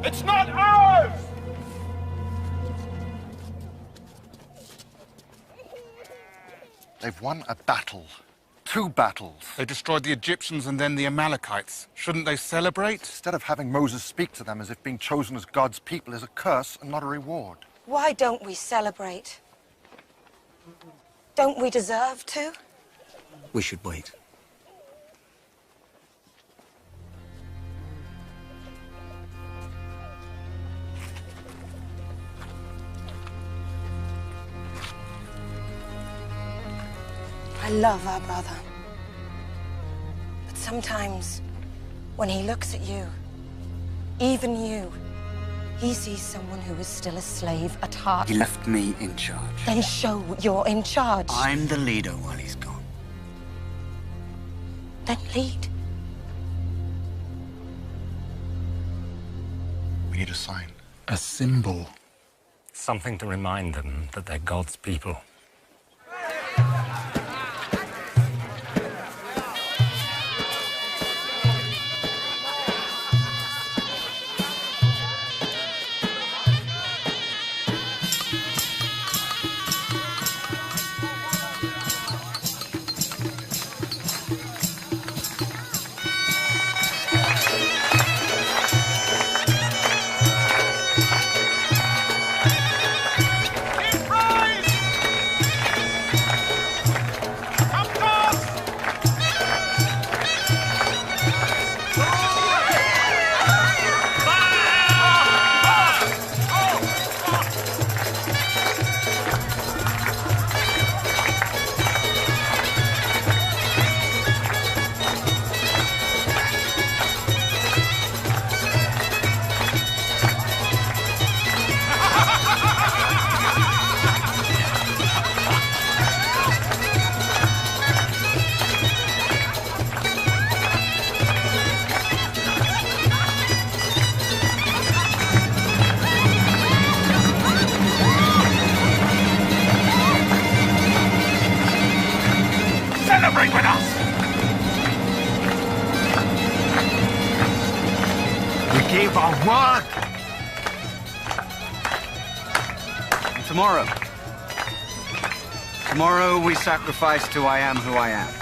S11: It's not ours!
S6: They've won a battle. 2 battles.
S12: They destroyed the Egyptians and then the Amalekites. Shouldn't they celebrate?
S6: Instead of having Moses speak to them as if being chosen as God's people is a curse and not a reward.
S7: Why don't we celebrate? Don't we deserve to?
S13: We should wait.
S7: I love our brother. But sometimes, when he looks at you, even you, he sees someone who is still a slave at heart.
S13: He left me in charge.
S7: Then show you're in charge.
S13: I'm the leader while he's gone.
S7: Then lead.
S6: We need a sign.
S12: A symbol.
S3: Something to remind them that they're God's people.
S11: Celebrate with us!
S2: We gave our word!
S13: Tomorrow. Tomorrow we sacrifice to I am who I am.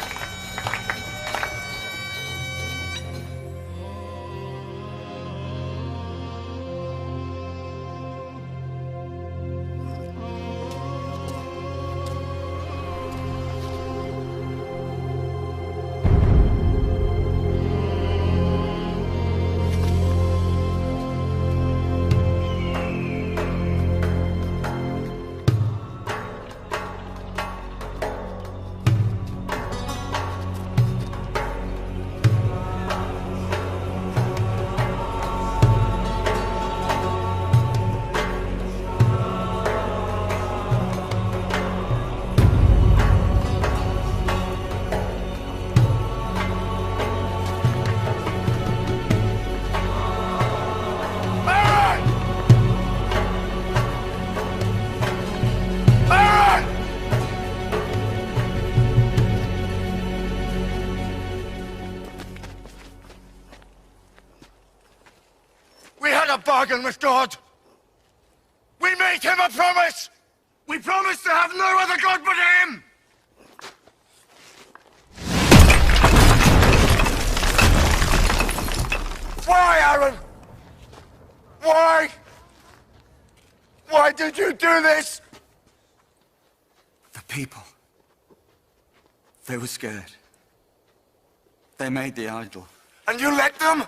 S14: Bargain with God. We made him a promise. We promised to have no other God but him. Why, Aaron? Why? Why did you do this?
S13: The people. They were scared. They made the idol.
S14: And you let them?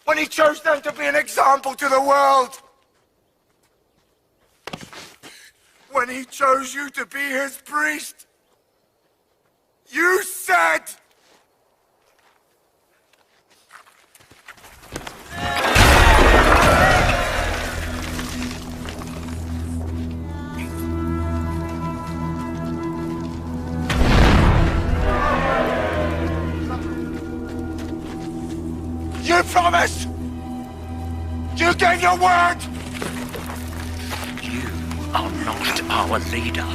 S14: When he chose them to be an example to the world. When he chose you to be his priest. You said keep your word!
S9: You are not our leader.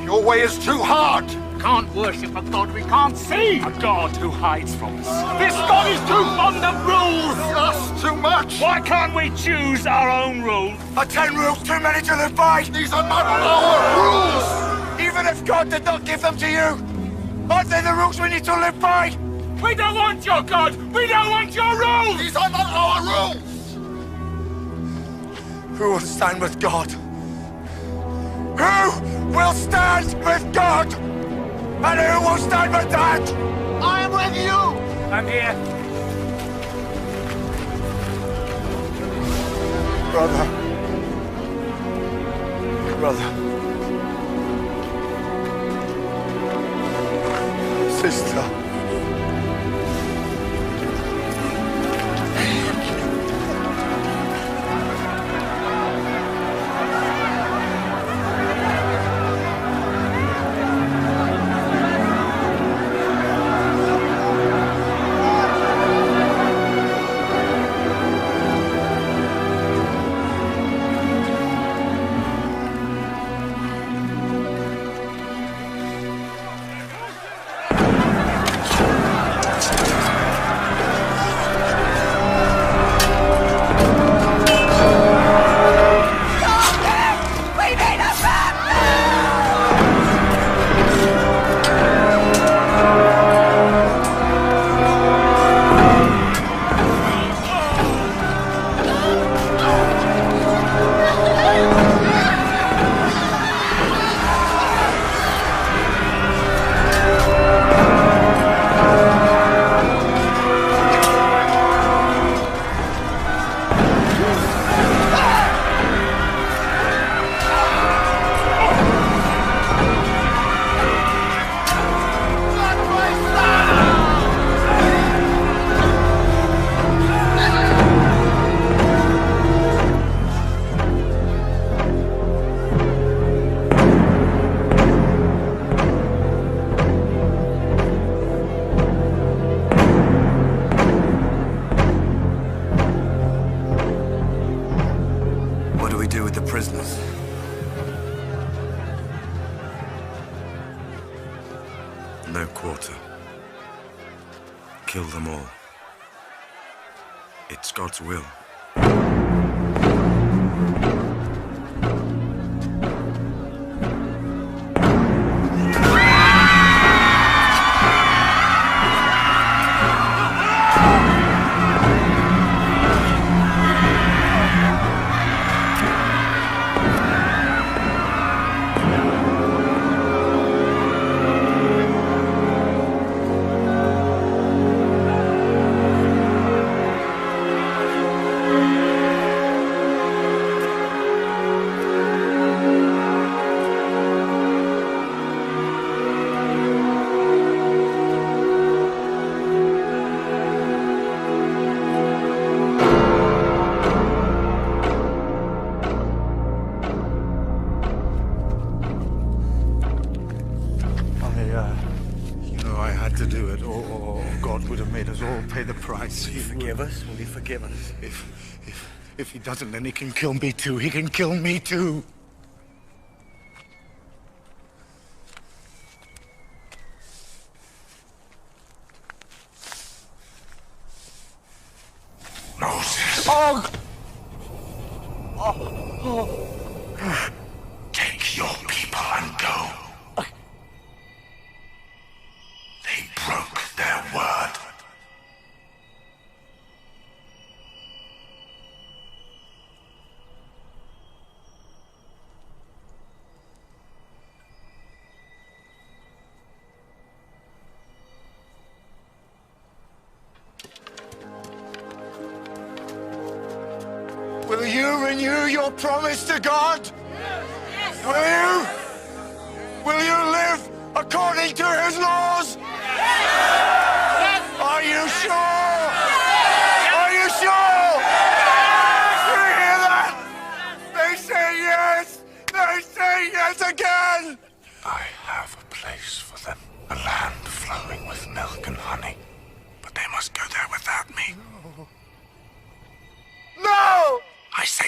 S14: Your way is too hard!
S11: Can't worship a god we can't see! A god who hides from us. This god is too fond of rules!
S14: Just too much!
S11: Why can't we choose our own rules?
S14: Are 10 rules too many to live by? These are not our rules! Even if God did not give them to you, aren't they the rules we need to live by?
S11: We don't want your god! We don't want your rules!
S14: These are not our rules! Who will stand with God? Who will stand with God? And who will stand with that? I am with you!
S11: I'm here.
S14: Brother. Sister.
S4: No quarter. Kill them all. It's God's will.
S6: To do it, or God would have made us all pay the price.
S14: Will he forgive us? Will he forgive us?
S6: If he doesn't, then he can kill me too. He can kill me too.
S16: Moses.
S14: Oh!
S16: Take your people and go. They broke their word.
S14: Will you renew your promise to God? Yes. Will you? Will you live according to his laws? Yes. Are you sure? Yes. Are you sure? Yes. Do you hear that? They say yes! They say yes again!
S16: I have a place for them. A land flowing with milk and honey. But they must go there without me.
S14: No!
S16: I said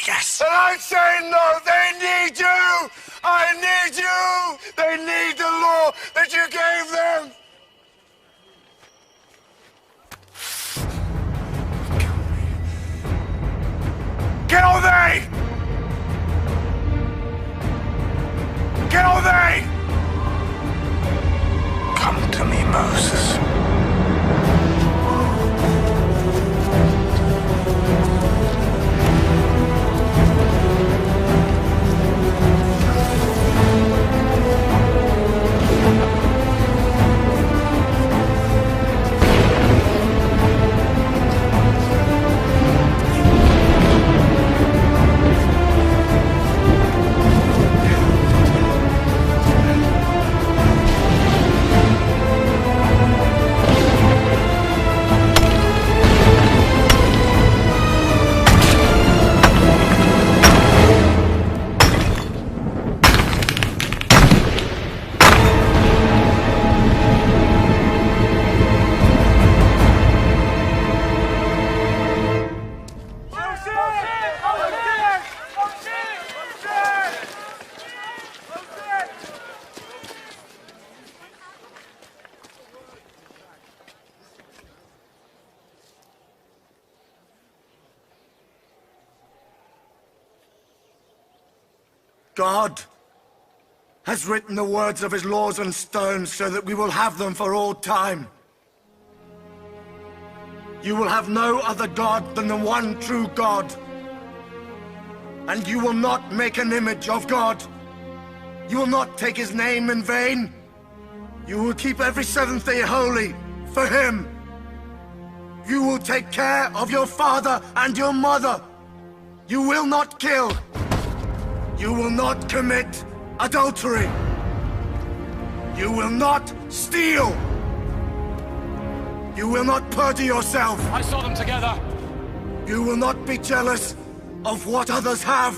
S14: And I say no, they need you! I need you! They need the law that you gave them! Kill thee! Kill thee!
S16: Come to me, Moses.
S14: God has written the words of his laws on stones so that we will have them for all time. You will have no other God than the one true God. And you will not make an image of God. You will not take his name in vain. You will keep every seventh day holy for him. You will take care of your father and your mother. You will not kill. You will not commit adultery. You will not steal. You will not perjure yourself.
S5: I saw them together.
S14: You will not be jealous of what others have.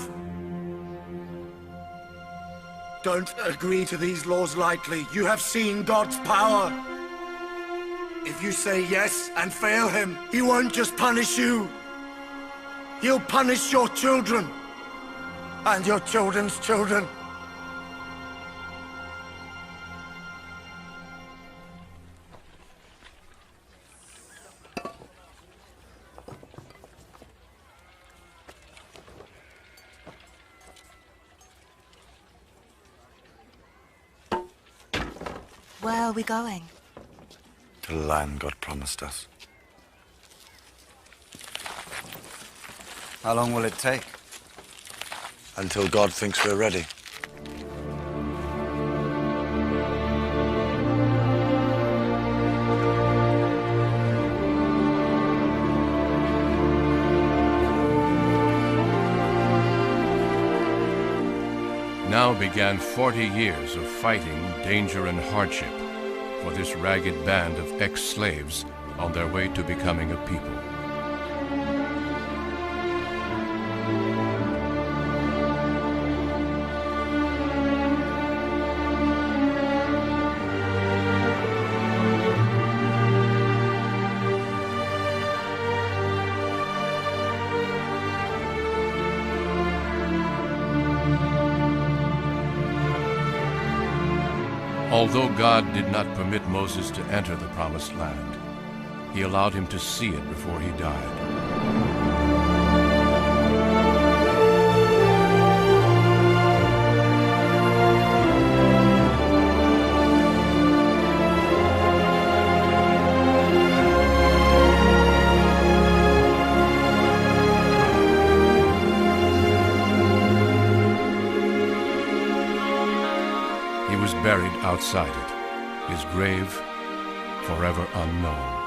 S14: Don't agree to these laws lightly. You have seen God's power. If you say yes and fail him, he won't just punish you. He'll punish your children. And your children's children.
S15: Where are we going?
S18: To the land God promised us.
S13: How long will it take?
S18: Until God thinks we're ready.
S19: Now began 40 years of fighting, danger, and hardship for this ragged band of ex-slaves on their way to becoming a people. Although God did not permit Moses to enter the Promised Land, he allowed him to see it before he died. He was buried outside it, his grave forever unknown.